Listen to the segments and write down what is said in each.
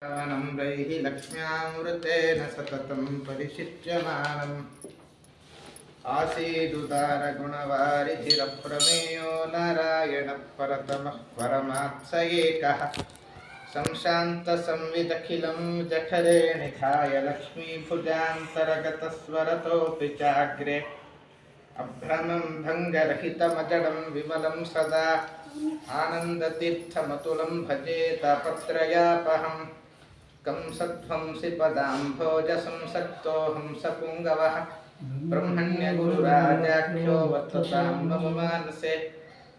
नम्रैः लक्ष्म्यामृतेन सततं परिशिच्यमानम् आसीदुदारगुणवारिधिरप्रमेयो नारायणः परतमः परमात्स एकः संशान्तसंविदखिलं जठरे निधाय लक्ष्मीभुजान्तरगतस्वरतोऽपि चाग्रे अभ्रमं भङ्गरहितमजडं विमलं सदा आनन्दतीर्थमतुलं भजे तापत्रयापहम् कंसध्वंसि पदाम्भोजसंसक्तो हंसपुङ्गवः ब्रह्मण्यगुरुराजाख्यो वर्ततां मम मानसे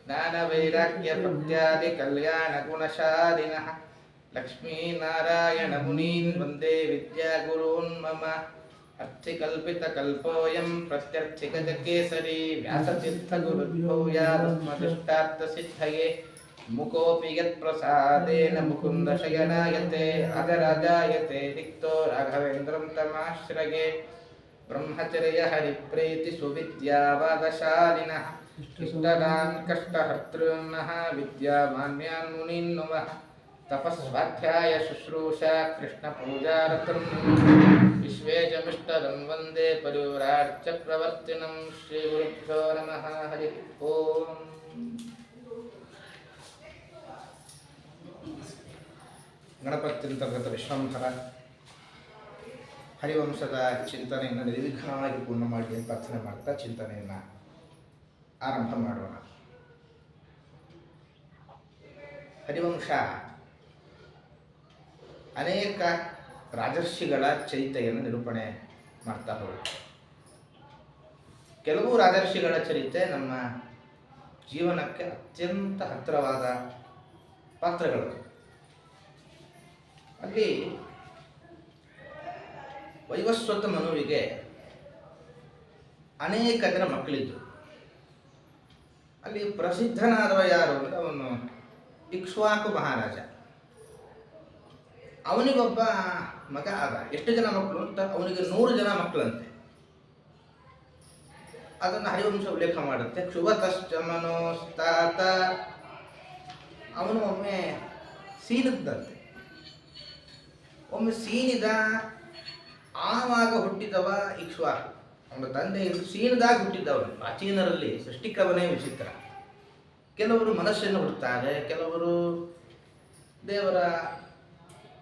ज्ञानवैराग्यभक्त्यादिकल्याणगुणशालिनः लक्ष्मीनारायणमुनीन् वन्दे विद्यागुरून् मम अर्थिकल्पितकल्पोऽयं प्रत्यर्थिगजकेसरी व्यासतीर्थगुरुभूयादस्मदिष्टार्थसिद्धये मुकोऽपि यत्प्रसादेन मुकुन्दशयनायते अजराजायते रिक्तो राघवेन्द्रं तमाश्रये ब्रह्मचर्यहरिप्रीतिसुविद्यावादशालिनः इष्टदान् कष्टहर्तॄन्नः विद्यामान्यान् मुनीन् नुमः तपस्वाध्याय शुश्रूषा कृष्णपूजारतं विश्वेशमिष्टदं वन्दे परिव्राट्चक्रवर्तिनं श्रीगुरुभ्यो नमः हरिः ओम् ಗಣಪತ್ಯಂತರ್ಗತ ವಿಶ್ವಂಭರ ಹರಿವಂಶದ ಚಿಂತನೆಯನ್ನು ನಿರ್ವಿಘ್ನವಾಗಿ ಪೂರ್ಣ ಮಾಡಿ ಅಂತ ಪ್ರಾರ್ಥನೆ ಮಾಡ್ತಾ ಚಿಂತನೆಯನ್ನು ಆರಂಭ ಮಾಡೋಣ. ಹರಿವಂಶ ಅನೇಕ ರಾಜರ್ಷಿಗಳ ಚರಿತ್ರೆಯನ್ನು ನಿರೂಪಣೆ ಮಾಡ್ತಾ ಹೋಗುತ್ತೆ. ಕೆಲವು ರಾಜರ್ಷಿಗಳ ಚರಿತ್ರೆ ನಮ್ಮ ಜೀವನಕ್ಕೆ ಅತ್ಯಂತ ಹತ್ತಿರವಾದ ಪಾತ್ರಗಳು. ಅಲ್ಲಿ ವೈವಸ್ವತ ಮನುವಿಗೆ ಅನೇಕ ಜನ ಮಕ್ಕಳಿದ್ದರು. ಅಲ್ಲಿ ಪ್ರಸಿದ್ಧನಾದವ ಯಾರು ಅಂದರೆ ಅವನು ಇಕ್ಷ್ವಾಕು ಮಹಾರಾಜ. ಅವನಿಗೊಬ್ಬ ಮಗ ಆದ. ಎಷ್ಟು ಜನ ಮಕ್ಕಳು ಅಂತ ಅವನಿಗೆ 100 ಜನ ಮಕ್ಕಳಂತೆ. ಅದನ್ನು ಹರಿವಂಶ ಉಲ್ಲೇಖ ಮಾಡುತ್ತೆ. ಕ್ಷುವತಶ್ಚ ಮನೋಸ್ತಾತ. ಅವನು ಒಮ್ಮೆ ಸೀನಿದ್ದಂತೆ. ಒಮ್ಮೆ ಸೀನಿದ. ಆವಾಗ ಹುಟ್ಟಿದವ ಇಕ್ಷ್ವಾಕು. ಅವನ ತಂದೆ ಸೀನಿದಾಗ ಹುಟ್ಟಿದವನು. ಪ್ರಾಚೀನರಲ್ಲಿ ಸೃಷ್ಟಿಕ್ರಮನೇ ವಿಚಿತ್ರ. ಕೆಲವರು ಮನಸ್ಸನ್ನು ಹುಡುತ್ತಾರೆ, ಕೆಲವರು ದೇವರ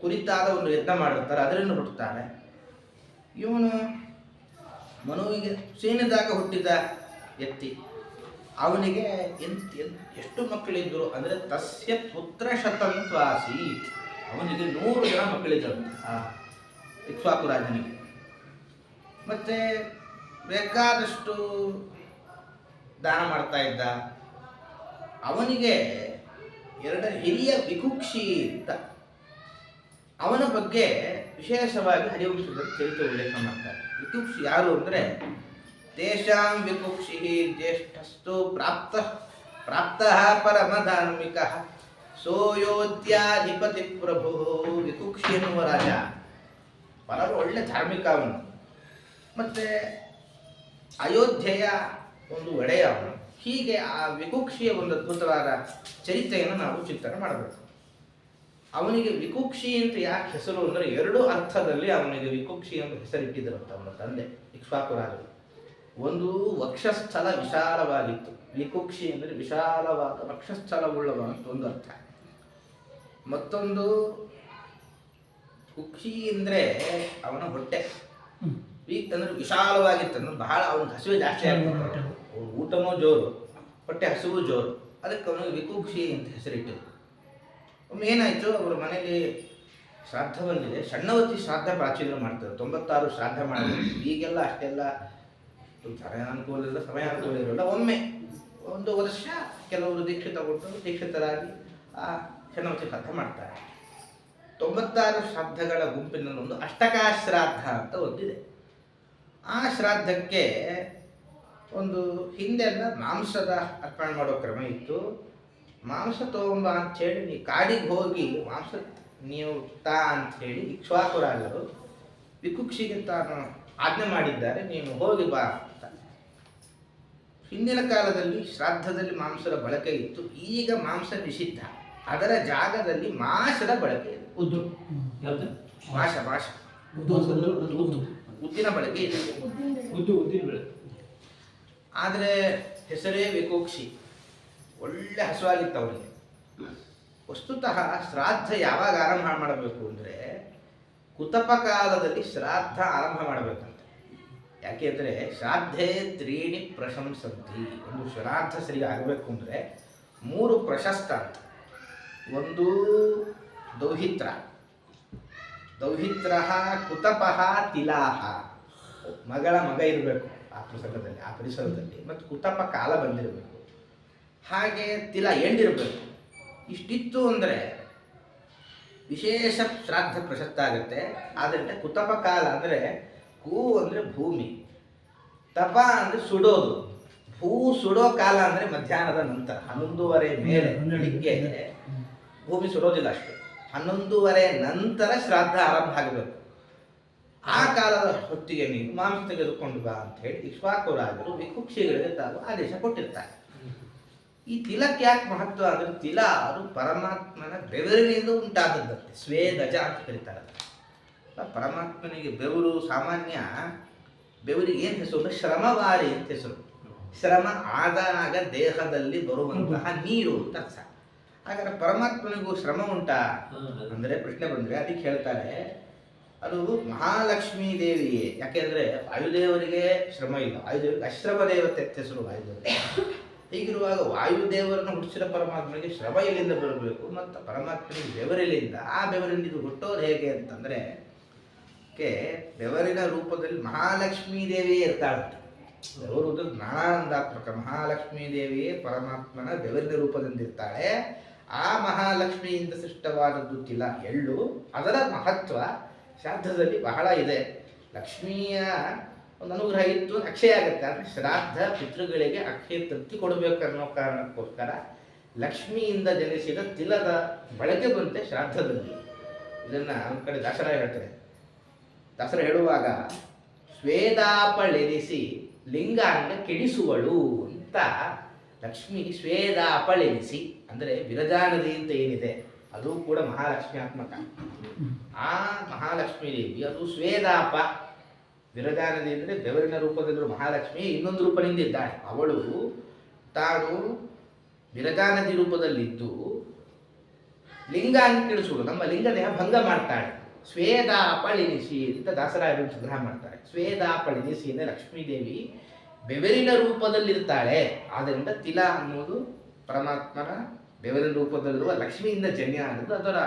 ಕುರಿತಾದ ಒಂದು ಯತ್ನ ಮಾಡಿರ್ತಾರೆ, ಅದರಿಂದ ಹುಟ್ಟುತ್ತಾರೆ. ಇವನು ಮನುವಿಗೆ ಸೀನಿದಾಗ ಹುಟ್ಟಿದ ವ್ಯಕ್ತಿ. ಅವನಿಗೆ ಎಷ್ಟು ಮಕ್ಕಳಿದ್ದರು ಅಂದರೆ ತಸ್ಯ ಪುತ್ರ ಶತಂತ್ವಾಸಿ. ಅವನಿಗೆ 100 ಜನ ಮಕ್ಕಳಿದ್ದರು ಆ ಇಕ್ಷ್ವಾಕು ರಾಜನಿಗೆ. ಮತ್ತು ಬೇಕಾದಷ್ಟು ದಾನ ಮಾಡ್ತಾ ಇದ್ದ. ಅವನಿಗೆ 2 ಹಿರಿಯ ವಿಕುಕ್ಷಿ ಇದ್ದ. ಅವನ ಬಗ್ಗೆ ವಿಶೇಷವಾಗಿ ಹರಿವಂಶದಲ್ಲಿ ಚರಿತ್ರೆ ಉಲ್ಲೇಖ ಮಾಡ್ತಾರೆ. ವಿಕುಕ್ಷಿ ಯಾರು ಅಂದರೆ ತೇಷಾಂ ವಿಕುಕ್ಷಿ ಜ್ಯೇಷ್ಠಸ್ತು ಪ್ರಾಪ್ತ ಪರಮಧಾರ್ಮಿಕ ಸೋಯೋಧ್ಯಾಧಿಪತಿ ಪ್ರಭು. ವಿಕುಕ್ಷಿ ಎನ್ನುವ ರಾಜ ಪರಮ ಒಳ್ಳೆ ಧಾರ್ಮಿಕ ಅವನು. ಮತ್ತು ಅಯೋಧ್ಯೆಯ ಒಂದು ಒಡೆಯ ಅವನು. ಹೀಗೆ ಆ ವಿಕುಕ್ಷಿಯ ಒಂದು ಅದ್ಭುತವಾದ ಚರಿತ್ರೆಯನ್ನು ನಾವು ಚಿಂತನೆ ಮಾಡಬೇಕು. ಅವನಿಗೆ ವಿಕುಕ್ಷಿ ಅಂತ ಯಾಕೆ ಹೆಸರು ಅಂದರೆ 2 ಅರ್ಥದಲ್ಲಿ ಅವನಿಗೆ ವಿಕುಕ್ಷಿ ಅಂತ ಹೆಸರಿಟ್ಟಿದ್ದರಂತೆ ಅವನ ತಂದೆ ಇಕ್ಷ್ವಾಕು ರಾಜರು. ಒಂದು ವಕ್ಷಸ್ಥಲ ವಿಶಾಲವಾಗಿತ್ತು. ವಿಕುಕ್ಷಿ ಅಂದರೆ ವಿಶಾಲವಾದ ವಕ್ಷಸ್ಥಲವುಳ್ಳವ ಅಂತ ಒಂದು ಅರ್ಥ. ಮತ್ತೊಂದು ಕುಕ್ಷಿ ಅಂದರೆ ಅವನ ಹೊಟ್ಟೆ. ವೀಕ್ ಅಂದರೆ ವಿಶಾಲವಾಗಿತ್ತು ಅಂದ್ರೆ ಬಹಳ ಅವನಿಗೆ ಹಸಿವೆ ಜಾಸ್ತಿ ಆಗ್ತದೆ. ಊಟನೂ ಜೋರು, ಹೊಟ್ಟೆ ಹಸಿವು ಜೋರು. ಅದಕ್ಕೆ ಅವನಿಗೆ ವಿಕುಕ್ಷಿ ಅಂತ ಹೆಸರಿಟ್ಟಿದ್ರು. ಒಮ್ಮೆ ಏನಾಯಿತು, ಅವರ ಮನೇಲಿ ಶ್ರಾದ್ದ ಬಂದಿದೆ. ಸಣ್ಣವತಿ ಶ್ರಾದ್ದ ಪ್ರಾಚೀನರು ಮಾಡ್ತಾರೆ. 96 ಶ್ರಾದ್ದ ಮಾಡಿದ್ರು. ಈಗೆಲ್ಲ ಅಷ್ಟೆಲ್ಲ ಅನುಕೂಲ ಇಲ್ಲ, ಸಮಯಾನುಕೂಲ ಇರೋಲ್ಲ. ಒಮ್ಮೆ 1 ವರ್ಷ ಕೆಲವರು ದೀಕ್ಷೆ ತಗೊಂಡು ದೀಕ್ಷಿತರಾಗಿ ಆ ಸಣ್ಣವತಿ ಶ್ರಾದ್ದ ಮಾಡ್ತಾರೆ. 96 ಶ್ರಾದ್ದಗಳ ಗುಂಪಿನಲ್ಲಿ ಒಂದು ಅಷ್ಟಕಾ ಶ್ರಾದ್ದ ಅಂತ ಒಂದಿದೆ. ಆ ಶ್ರಾದ್ದಕ್ಕೆ ಒಂದು ಹಿಂದೆಲ್ಲ ಮಾಂಸದ ಅರ್ಪಣೆ ಮಾಡೋ ಕ್ರಮ ಇತ್ತು. ಮಾಂಸ ತಗೊಂಬ ಅಂಥೇಳಿ ನೀ ಕಾಡಿಗೆ ಹೋಗಿ ಮಾಂಸ ನೀವು ಅಂಥೇಳಿ ಇಕ್ಷ್ವಾಕು ರಾಜರು ವಿಕುಕ್ಷಿಗೆ ತಾನು ಆಜ್ಞೆ ಮಾಡಿದ್ದಾರೆ, ನೀನು ಹೋಗಿ ಬಾ ಅಂತ. ಹಿಂದಿನ ಕಾಲದಲ್ಲಿ ಶ್ರಾದ್ದದಲ್ಲಿ ಮಾಂಸದ ಬಳಕೆ ಇತ್ತು. ಈಗ ಮಾಂಸ ನಿಷಿದ್ಧ. ಅದರ ಜಾಗದಲ್ಲಿ ಮಾಂಸದ ಬಳಕೆ ಉದ್ದು ಮಾಷ ಮಾಷ ಉದ್ದಿನ ಬಳಕೆ ಇದೆ. ಆದರೆ ಹೆಸರೇ ವಿಕುಕ್ಷಿ. ಒಳ್ಳೆ ಹಸುವಾಗಿತ್ತು ಅವನಿಗೆ. ವಸ್ತುತಃ ಶ್ರಾದ್ದ ಯಾವಾಗ ಆರಂಭ ಮಾಡಬೇಕು ಅಂದರೆ ಕುತಪ ಕಾಲದಲ್ಲಿ ಶ್ರಾದ್ದ ಆರಂಭ ಮಾಡಬೇಕಂತ. ಯಾಕೆಂದರೆ ಶ್ರಾದ್ಧೇ ತ್ರೀಣಿ ಪ್ರಶಂಸಂತಿ. ಒಂದು ಶ್ರಾದ್ದ ಸರಿ ಆಗಬೇಕು ಅಂದರೆ 3 ಪ್ರಶಸ್ತ ಅಂತ. ಒಂದು ದೌಹಿತ್ರ, ಕುತಪಃ, ತಿಲಾಹ. ಮಗಳ ಮಗ ಇರಬೇಕು ಆ ಪ್ರಸಂಗದಲ್ಲಿ, ಆ ಪರಿಸರದಲ್ಲಿ. ಮತ್ತು ಕುತಪ ಕಾಲ ಬಂದಿರಬೇಕು. ಹಾಗೆ ತಿಲ ಎಂಡಿರಬೇಕು. ಇಷ್ಟಿತ್ತು ಅಂದರೆ ವಿಶೇಷ ಶ್ರಾದ್ದ ಪ್ರಶಸ್ತ ಆಗುತ್ತೆ. ಆದ್ದರಿಂದ ಕುತಪ ಕಾಲ ಅಂದರೆ ಕೂ ಅಂದರೆ ಭೂಮಿ, ತಪ ಅಂದರೆ ಸುಡೋದು. ಭೂ ಸುಡೋ ಕಾಲ ಅಂದರೆ ಮಧ್ಯಾಹ್ನದ ನಂತರ 11:30 ಮೇಲೆ. ಬೆಳಿಗ್ಗೆ ಭೂಮಿ ಸುಡೋದಿಲ್ಲ ಅಷ್ಟು. 11:30 ನಂತರ ಶ್ರಾದ್ದ ಆರಂಭ ಆಗಬೇಕು. ಆ ಕಾಲದ ಹೊತ್ತಿಗೆ ನೀನು ಮಾಂಸ ತೆಗೆದುಕೊಂಡು ಬಾ ಅಂತ ಹೇಳಿ ಇಕ್ಷ್ವಾಕು ರಾಜರು ವಿಕುಕ್ಷಿಗಳಿಗೆ ತಾವು ಆದೇಶ ಕೊಟ್ಟಿರ್ತಾರೆ. ಈ ತಿಲಕ್ಕೆ ಯಾಕೆ ಮಹತ್ವ ಅಂದರೆ ತಿಲ ಅದು ಪರಮಾತ್ಮನ ಬೆವರಿನಿಂದ ಉಂಟಾದದ್ದಂತೆ. ಸ್ವೇದಜ ಅಂತ ಕರೀತಾರೆ. ಪರಮಾತ್ಮನಿಗೆ ಬೆವರು ಸಾಮಾನ್ಯ. ಬೆವರಿಗೆ ಏನು ಹೆಸರು ಅಂದರೆ ಶ್ರಮವಾರಿ ಅಂತ ಹೆಸರು. ಶ್ರಮ ಆದಾಗ ದೇಹದಲ್ಲಿ ಬರುವಂತಹ ನೀರು ಅಂತ ಅರ್ಥ. ಹಾಗಾದ್ರೆ ಪರಮಾತ್ಮನಿಗೂ ಶ್ರಮ ಉಂಟಾ ಅಂದರೆ ಪ್ರಶ್ನೆ ಬಂದರೆ ಅದಕ್ಕೆ ಹೇಳ್ತಾರೆ ಅದು ಮಹಾಲಕ್ಷ್ಮೀ ದೇವಿಯೇ. ಯಾಕೆಂದರೆ ವಾಯುದೇವರಿಗೆ ಶ್ರಮ ಇಲ್ಲ. ವಾಯುದೇವರಿಗೆ ಅಶ್ರಮ ದೇವತೆ ಹೆಸರು ವಾಯುದೇವರಿಗೆ. ಹೀಗಿರುವಾಗ ವಾಯುದೇವರನ್ನು ಹುಟ್ಟಿಸಿದ ಪರಮಾತ್ಮನಿಗೆ ಶ್ರಮ ಎಲ್ಲಿಂದ ಬರಬೇಕು ಮತ್ತು ಪರಮಾತ್ಮನಿಗೆ ಬೆವರಿಲಿಂದ. ಆ ಬೆವರಿಂದ ಇದು ಹುಟ್ಟೋದು ಹೇಗೆ ಅಂತಂದರೆ ಬೆವರಿನ ರೂಪದಲ್ಲಿ ಮಹಾಲಕ್ಷ್ಮೀ ದೇವಿಯೇ ಇರ್ತಾಳಂತೆ. ಬೆವರು ಜ್ಞಾನಾನಂದಾತ್ಮಕ ಮಹಾಲಕ್ಷ್ಮೀ ದೇವಿಯೇ ಪರಮಾತ್ಮನ ಬೆವರಿನ ರೂಪದಿಂದಿರ್ತಾಳೆ. ಆ ಮಹಾಲಕ್ಷ್ಮಿಯಿಂದ ಸೃಷ್ಟವಾದದ್ದು ತಿಲ, ಎಳ್ಳು. ಅದರ ಮಹತ್ವ ಶ್ರಾದ್ದದಲ್ಲಿ ಬಹಳ ಇದೆ. ಲಕ್ಷ್ಮಿಯ ಒಂದು ಅನುಗ್ರಹ ಇತ್ತು ಅಕ್ಷಯ ಆಗುತ್ತೆ. ಆದರೆ ಶ್ರಾದ್ದ ಪಿತೃಗಳಿಗೆ ಅಕ್ಷಯ ತೃಪ್ತಿ ಕೊಡಬೇಕು ಅನ್ನೋ ಕಾರಣಕ್ಕೋಸ್ಕರ ಲಕ್ಷ್ಮಿಯಿಂದ ಜನಿಸಿದ ತಿಲದ ಬಳಕೆ ಬಂತೆ ಶ್ರಾದ್ದದಲ್ಲಿ. ಇದನ್ನು ಒಂದು ಕಡೆ ದಾಸರ ಹೇಳ್ತಾರೆ. ದಾಸರ ಹೇಳುವಾಗ ಸ್ವೇದಾಪಳೆನಿಸಿ ಲಿಂಗಾಂಗ ಕೆಡಿಸುವಳು ಅಂತ. ಲಕ್ಷ್ಮಿ ಸ್ವೇದಾಪಳೆನಿಸಿ ಅಂದರೆ ವಿರಜಾ ನದಿ ಅಂತ ಏನಿದೆ ಅದು ಕೂಡ ಮಹಾಲಕ್ಷ್ಮ್ಯಾತ್ಮಕ. ಆ ಮಹಾಲಕ್ಷ್ಮೀ ದೇವಿ ಅದು ಸ್ವೇದಾಪ. ವಿರಜಾ ನದಿ ಅಂದರೆ ಬೆವರಿನ ರೂಪದಲ್ಲಿರುವ ಮಹಾಲಕ್ಷ್ಮಿ ಇನ್ನೊಂದು ರೂಪದಿಂದ ಇದ್ದಾಳೆ. ಅವಳು ತಾನು ವಿರಜಾ ನದಿ ರೂಪದಲ್ಲಿದ್ದು ಲಿಂಗಾಂಗ ಕೆಡಿಸುವಳು, ನಮ್ಮ ಲಿಂಗದೇಹ ಭಂಗ ಮಾಡ್ತಾಳೆ. ಸ್ವೇದಾಪಳಿನಿಸಿ ಅಂತ ದಾಸರಾಯರು ಸಂಗ್ರಹ ಮಾಡ್ತಾರೆ. ಸ್ವೇದಾಪಳಿನಿಸಿ ಅಂದರೆ ಲಕ್ಷ್ಮೀದೇವಿ ಬೆವರಿನ ರೂಪದಲ್ಲಿರ್ತಾಳೆ. ಆದ್ದರಿಂದ ತಿಲ ಅನ್ನೋದು ಪರಮಾತ್ಮನ ಬೆವರಿನ ರೂಪದಲ್ಲಿರುವ ಲಕ್ಷ್ಮಿಯಿಂದ ಜನ್ಯ ಅನ್ನೋದು ಅದರ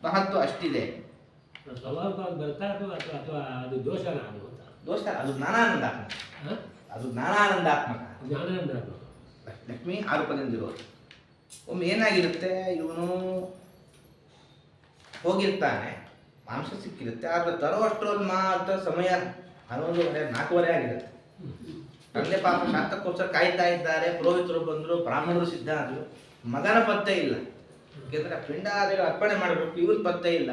ಮಹತ್ವ ಅಷ್ಟಿದೆ. ದೋಷ ಅದು ಜ್ಞಾನಾನಂದಾತ್ಮಕ. ಅದು ಜ್ಞಾನಾನಂದಾತ್ಮಕ. ಲಕ್ಷ್ಮಿ ಆ ರೂಪದಿಂದಿರೋದು. ಒಮ್ಮೆ ಏನಾಗಿರುತ್ತೆ, ಇವನು ಹೋಗಿರ್ತಾನೆ, ಮಾಂಸ ಸಿಕ್ಕಿರುತ್ತೆ. ಆದರೆ ತರೋ ಅಷ್ಟರಲ್ಲಿ ಮಾತ್ರ ಸಮಯ 11:30-4:00 ಆಗಿರುತ್ತೆ. ತಂದೆ ಪಾಪ ಶಾಸ್ತ್ರಕ್ಕೋಸ್ಕರ ಕಾಯ್ತಾ ಇದ್ದಾರೆ. ಪುರೋಹಿತರು ಬಂದರು, ಬ್ರಾಹ್ಮಣರು ಸಿದ್ಧ ಆದರು. ಮಗನ ಪತ್ತೆ ಇಲ್ಲ. ಯಾಕೆಂದರೆ ಪಿಂಡಾದಿಗಳು ಅರ್ಪಣೆ ಮಾಡಬೇಕು, ಇವನು ಪತ್ತೆ ಇಲ್ಲ.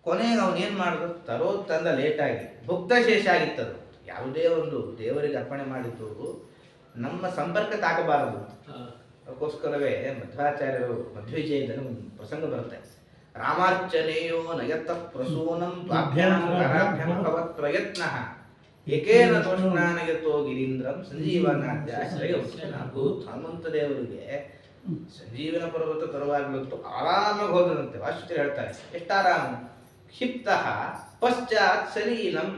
ಕೊನೆಗೆ ಅವನೇನು ಮಾಡಿದ್ರು, ತರೋದು ತಂದ ಲೇಟಾಗಿ ಭುಕ್ತಶೇಷ ಆಗಿತ್ತದು. ಯಾವುದೇ ಒಂದು ದೇವರಿಗೆ ಅರ್ಪಣೆ ಮಾಡಿದ್ದು ನಮ್ಮ ಸಂಪರ್ಕ ತಾಕಬಾರದು. ಅದಕ್ಕೋಸ್ಕರವೇ ಮಧ್ವಾಚಾರ್ಯರು ಮಧ್ವಿಜಯದಲ್ಲಿ ಒಂದು ಪ್ರಸಂಗ ಬರುತ್ತೆ. ರಾಮಾರ್ಚನೆಯೋ ನಯತ ಪ್ರಸೂನಂ ತ್ವಾಭ್ಯಾಂ ಕರಾಭ್ಯಾಂ ಭವತ್ ಪ್ರಯತ್ನಃ ಏಕೇನ ತೋಷ್ಣಾನಯತೋ ಗಿರೀಂದ್ರಂ ಸಂಜೀವನಾದ್ಯಾಶ್ರಯ. ಹನುಮಂತ ದೇವರಿಗೆ ಸಂಜೀವನ ಪರ್ವತ ತರುವಾಗಲಂತೂ ಆರಾಮಾಗಿ ಹೋದಂತೆ. ವಾಸುದೇವ ಹೇಳ್ತಾರೆ, ಎಷ್ಟಾರಾಮ. ಕ್ಷಿಪ್ತ ಪಶ್ಚಾತ್ ಸಲೀಲಂ.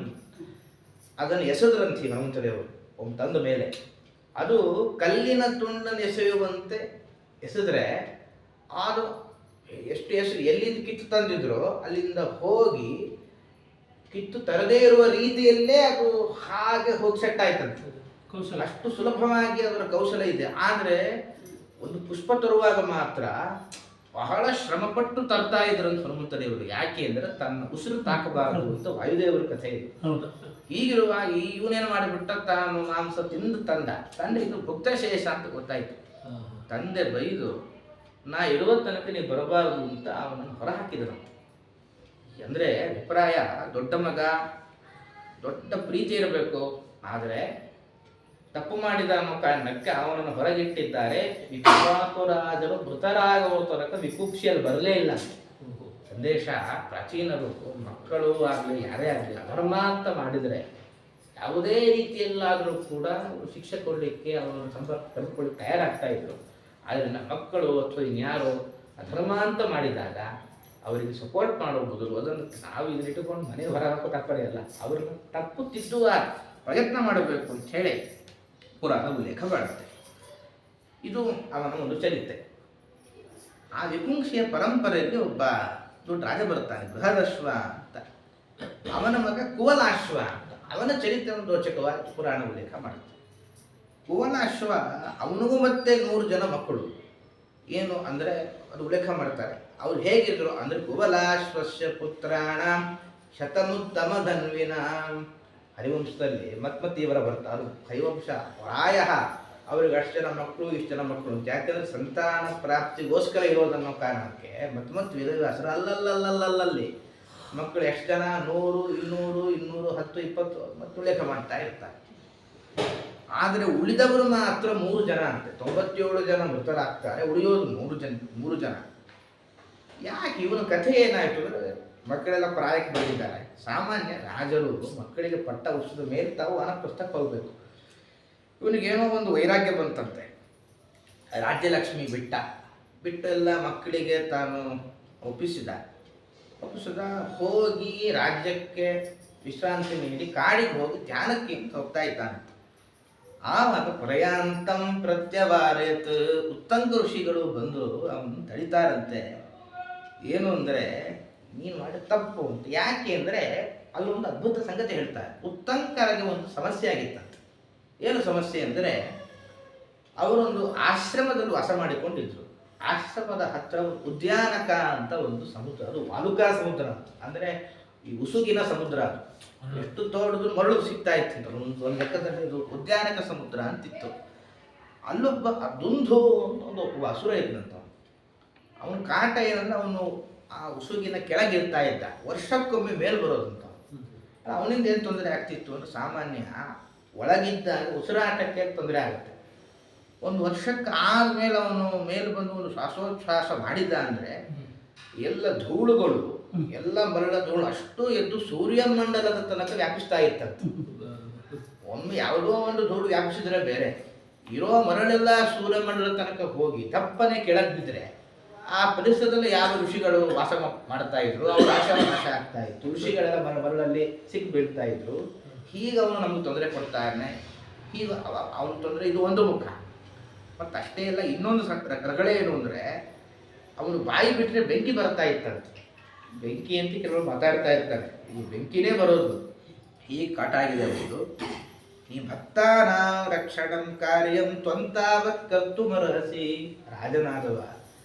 ಅದನ್ನು ಎಸೆದ್ರಂತಿ ಹನುಮಂತ ದೇವರು ಒಮ್ಮೆ ತಂದ ಮೇಲೆ. ಅದು ಕಲ್ಲಿನ ತುಂಡನ್ನು ಎಸೆಯುವಂತೆ ಎಸೆದ್ರೆ ಅದು ಎಷ್ಟು ಹೆಸರು ಎಲ್ಲಿಂದ ಕಿತ್ತು ತಂದಿದ್ರು ಅಲ್ಲಿಂದ ಹೋಗಿ ಕಿತ್ತು ತರದೇ ಇರುವ ರೀತಿಯಲ್ಲೇ ಅದು ಹಾಗೆ ಹೋಗಿ ಸೆಟ್ ಆಯ್ತಂತೆ. ಕೌಶಲ ಅಷ್ಟು ಸುಲಭವಾಗಿ ಅದರ ಕೌಶಲ ಇದೆ. ಆದರೆ ಒಂದು ಪುಷ್ಪ ತರುವಾಗ ಮಾತ್ರ ಬಹಳ ಶ್ರಮಪಟ್ಟು ತರ್ತಾ ಇದ್ರಂತ ಹನುಮಂತ ದೇವರು. ಯಾಕೆ ಅಂದರೆ ತನ್ನ ಉಸಿರು ತಾಕಬಾರದು ಅಂತ ವಾಯುದೇವರ ಕಥೆ ಇದೆ. ಹೀಗಿರುವಾಗ ಇವನೇನು ಮಾಡಿಬಿಟ್ಟ, ತಾನು ಮಾಂಸ ತಿಂದು ತಂದೆ ಇದು ಭುಕ್ತಶೇಷ ಅಂತ ಗೊತ್ತಾಯ್ತು. ತಂದೆ ಬೈದು ನಾ ಇರುವ ತನಕ ನೀವು ಬರಬಾರದು ಅಂತ ಅವನನ್ನು ಹೊರಹಾಕಿದನು. ಅಂದರೆ ಅಭಿಪ್ರಾಯ, ದೊಡ್ಡ ಮಗ, ದೊಡ್ಡ ಪ್ರೀತಿ ಇರಬೇಕು. ಆದರೆ ತಪ್ಪು ಮಾಡಿದ ಅನ್ನೋ ಕಾರಣಕ್ಕೆ ಅವನನ್ನು ಹೊರಗಿಟ್ಟಿದ್ದಾರೆ. ವಿಕ್ವಾಕುರಾಜರು ಮೃತರಾಗುವ ತನಕ ವಿಕುಕ್ಷಿಯಲ್ಲಿ ಬರಲೇ ಇಲ್ಲ. ಸಂದೇಶ ಪ್ರಾಚೀನರು ಮಕ್ಕಳು ಆಗಲಿ ಯಾರೇ ಆಗಲಿ ಅಧರ್ಮ ಅಂತ ಮಾಡಿದರೆ ಯಾವುದೇ ರೀತಿಯಲ್ಲಾದರೂ ಕೂಡ ಅವರು ಶಿಕ್ಷೆ ಕೊಡಲಿಕ್ಕೆ ಅವರನ್ನು ಸಂಪರ್ಕ ತಂದುಕೊಳ್ಳಿಕ್ಕೆ ತಯಾರಾಗ್ತಾ ಇದ್ರು. ಆದರೆ ಮಕ್ಕಳು ಅಥವಾ ಇನ್ಯಾರೋ ಅಧರ್ಮ ಅಂತ ಮಾಡಿದಾಗ ಅವರಿಗೆ ಸಪೋರ್ಟ್ ಮಾಡೋ ಬದಲು ಅದನ್ನು ನಾವು ಇದನ್ನಿಟ್ಟುಕೊಂಡು ಮನೆ ಹೊರ ಹಾಕೋ ತಾತ್ಪರ್ಯ ಅವ್ರನ್ನ ತಪ್ಪು ತಿದ್ದುವ ಪ್ರಯತ್ನ ಮಾಡಬೇಕು ಅಂತ ಹೇಳಿ ಪುರಾಣ ಉಲ್ಲೇಖ ಮಾಡುತ್ತೆ. ಇದು ಅವನ ಒಂದು ಚರಿತ್ರೆ. ಆ ವಿಪುಂಕ್ಷಿಯ ಪರಂಪರೆಯಲ್ಲಿ ಒಬ್ಬ ದೊಡ್ಡ ರಾಜ ಬರುತ್ತಾನೆ, ಬೃಹದಶ್ವ ಅಂತ. ಅವನ ಮಗ ಕುವಲಾಶ್ವ ಅಂತ. ಅವನ ಚರಿತ್ರೆಯನ್ನು ರೋಚಕವಾಗಿ ಪುರಾಣ ಉಲ್ಲೇಖ ಮಾಡುತ್ತೆ. ಕುವಲಾಶ್ವ ಅವನಿಗೂ ಮತ್ತೆ 100 ಜನ ಮಕ್ಕಳು. ಏನು ಅಂದರೆ ಅದು ಉಲ್ಲೇಖ ಮಾಡ್ತಾರೆ. ಅವ್ರು ಹೇಗಿದ್ರು ಅಂದರೆ ಕುವಲಾಶ್ವಸ್ಯ ಪುತ್ರಾಣ ಶತನುತ್ತಮ ಧನ್ವಿನ. ಹರಿವಂಶದಲ್ಲಿ ಮತ್ತೆ ಇವರ ಬರ್ತಾರೆ. ಅದು ಹರಿವಂಶ ಪ್ರಾಯ ಅವ್ರಿಗೆ ಅಷ್ಟು ಜನ ಮಕ್ಕಳು ಇಷ್ಟು ಜನ ಮಕ್ಕಳು ಅಂತ. ಯಾಕೆಂದರೆ ಸಂತಾನ ಪ್ರಾಪ್ತಿಗೋಸ್ಕರ ಇರೋದನ್ನೋ ಕಾರಣಕ್ಕೆ ಮತ್ತೆ ವೇದವ್ಯಾಸರು ಅಲ್ಲಲ್ಲಿ ಮಕ್ಕಳು ಎಷ್ಟು ಜನ 100, 200, 210, 20 ಮತ್ತು ಉಲ್ಲೇಖ ಮಾಡ್ತಾ ಇರ್ತಾರೆ. ಆದರೆ ಉಳಿದವರು ಮಾತ್ರ 3 ಜನ ಅಂತೆ. 97 ಜನ ಮೃತರಾಗ್ತಾರೆ, ಉಳಿಯೋದು 3 ಜನ. ಯಾಕೆ ಇವನ ಕಥೆ ಏನಾಯಿತು ಅಂದರೆ ಮಕ್ಕಳೆಲ್ಲ ಪ್ರಾಯಕ್ಕೆ ಬಂದಿದ್ದಾರೆ. ಸಾಮಾನ್ಯ ರಾಜರು ಮಕ್ಕಳಿಗೆ ಪಟ್ಟ ಉತ್ಸದ ಮೇಲೆ ತಾವು ವಾನಪ್ರಸ್ಥಕ್ಕೆ ಹೋಗಬೇಕು. ಇವನಿಗೇನೋ ಒಂದು ವೈರಾಗ್ಯ ಬಂತಂತೆ. ರಾಜ್ಯಲಕ್ಷ್ಮಿ ಬಿಟ್ಟು ಎಲ್ಲ ಮಕ್ಕಳಿಗೆ ತಾನು ಒಪ್ಪಿಸಿದ ಹೋಗಿ ರಾಜ್ಯಕ್ಕೆ ವಿಶ್ರಾಂತಿ ನೀಡಿ ಕಾಡಿಗೆ ಹೋಗಿ ಧ್ಯಾನಕ್ಕೆ ಹೋಗ್ತಾ ಇದ್ದಾನೆ. ಆವಾಗ ಪ್ರಯಾಂತಂ ಪ್ರತ್ಯವಾರೇತ್ ಉತ್ತಂಗ ಋಷಿಗಳು ಬಂದು ಅವನು ತಡಿತಾರಂತೆ. ಏನು ಅಂದರೆ ನೀನು ಮಾಡಿ ತಪ್ಪು ಅಂತ. ಯಾಕೆ ಅಂದರೆ ಅಲ್ಲೊಂದು ಅದ್ಭುತ ಸಂಗತಿ ಹೇಳ್ತಾರೆ. ಉತ್ತಂಕರಿಗೆ ಒಂದು ಸಮಸ್ಯೆ ಆಗಿತ್ತಂತೆ. ಏನು ಸಮಸ್ಯೆ ಅಂದರೆ ಅವರೊಂದು ಆಶ್ರಮದಲ್ಲಿ ವಾಸ ಮಾಡಿಕೊಂಡಿದ್ರು. ಆಶ್ರಮದ ಹತ್ತಿರ ಉದ್ಯಾನಕ ಅಂತ ಒಂದು ಸಮುದ್ರ, ಅದು ವಾಲುಕಾ ಸಮುದ್ರ ಅಂತ. ಅಂದರೆ ಈ ಉಸುಗಿನ ಸಮುದ್ರ. ಅದು ಎಷ್ಟು ತೋಡಿದ್ರು ಮರಳು ಸಿಗ್ತಾ ಇತ್ತು. ಒಂದು ಲೆಕ್ಕದಲ್ಲಿ ಇದು ಉದ್ಯಾನಕ ಸಮುದ್ರ ಅಂತಿತ್ತು. ಅಲ್ಲೊಬ್ಬ ದುಂಧು ಅಂತ ಒಬ್ಬ ಅಸುರ ಇದ್ದಂತ. ಅವನ ಕಾಟ ಏನಂದ್ರೆ ಅವನು ಆ ಉಸುಗಿನ ಕೆಳಗಿರ್ತಾ ಇದ್ದ. ವರ್ಷಕ್ಕೊಮ್ಮೆ ಮೇಲೆ ಬರೋದಂತ. ಅವನಿಂದ ಏನು ತೊಂದರೆ ಆಗ್ತಿತ್ತು ಅಂದರೆ ಸಾಮಾನ್ಯ ಒಳಗಿದ್ದಾಗ ಉಸಿರಾಟಕ್ಕೆ ತೊಂದರೆ ಆಗುತ್ತೆ. ಒಂದು ವರ್ಷಕ್ಕೆ ಆದಮೇಲೆ ಅವನು ಮೇಲೆ ಬಂದು ಒಂದು ಶ್ವಾಸೋಚ್ಛ್ವಾಸ ಮಾಡಿದ ಅಂದರೆ ಎಲ್ಲ ಧೂಳುಗಳು, ಎಲ್ಲ ಮರಳ ಧೂಳು ಅಷ್ಟು ಎದ್ದು ಸೂರ್ಯಮಂಡಲದ ತನಕ ವ್ಯಾಪಿಸ್ತಾ ಇತ್ತಂತೆ. ಒಮ್ಮೆ ಯಾವುದೋ ಒಂದು ಧೂಳು ವ್ಯಾಪಿಸಿದ್ರೆ ಬೇರೆ, ಇರೋ ಮರಳೆಲ್ಲ ಸೂರ್ಯಮಂಡಲದ ತನಕ ಹೋಗಿ ತಪ್ಪನೆ ಕೆಳಗೆ ಬಿದ್ದರೆ ಆ ಪರಿಸರದಲ್ಲಿ ಯಾವ ಋಷಿಗಳು ವಾಸ ಮಾಡ್ತಾ ಇದ್ರು ಅವ್ರ ನಾಶ ಆಗ್ತಾ ಇತ್ತು. ಋಷಿಗಳೆಲ್ಲ ಮರಳಲ್ಲಿ ಸಿಕ್ಕಿ ಬೀಳ್ತಾ ಇದ್ರು. ಹೀಗೆ ಅವನು ನಮ್ಗೆ ತೊಂದರೆ ಕೊಡ್ತಾನೆ. ಹೀಗೆ ಅವನ ತೊಂದರೆ ಇದು ಒಂದು ಮುಖ. ಮತ್ತು ಅಷ್ಟೇ ಇಲ್ಲ, ಇನ್ನೊಂದು ರಗಳೆ ಏನು ಅಂದರೆ ಅವನು ಬಾಯಿ ಬಿಟ್ಟರೆ ಬೆಂಕಿ ಬರ್ತಾ ಇತ್ತಂತೆ. ಬೆಂಕಿ ಅಂತ ಕೆಲವರು ಮಾತಾಡ್ತಾ ಇರ್ತಾರೆ. ಈ ಬೆಂಕಿನೇ ಬರೋದು. ಹೀಗೆ ಕಾಟ ಆಗಿದೆ ಅವನು. ಈ ಭಕ್ತಾನ ರಕ್ಷಣಂ ಕಾರ್ಯಂ ತ್ವಂತಾವತ್ ಕರ್ತು ಮರಹಸಿ. ರಾಜನಾದವ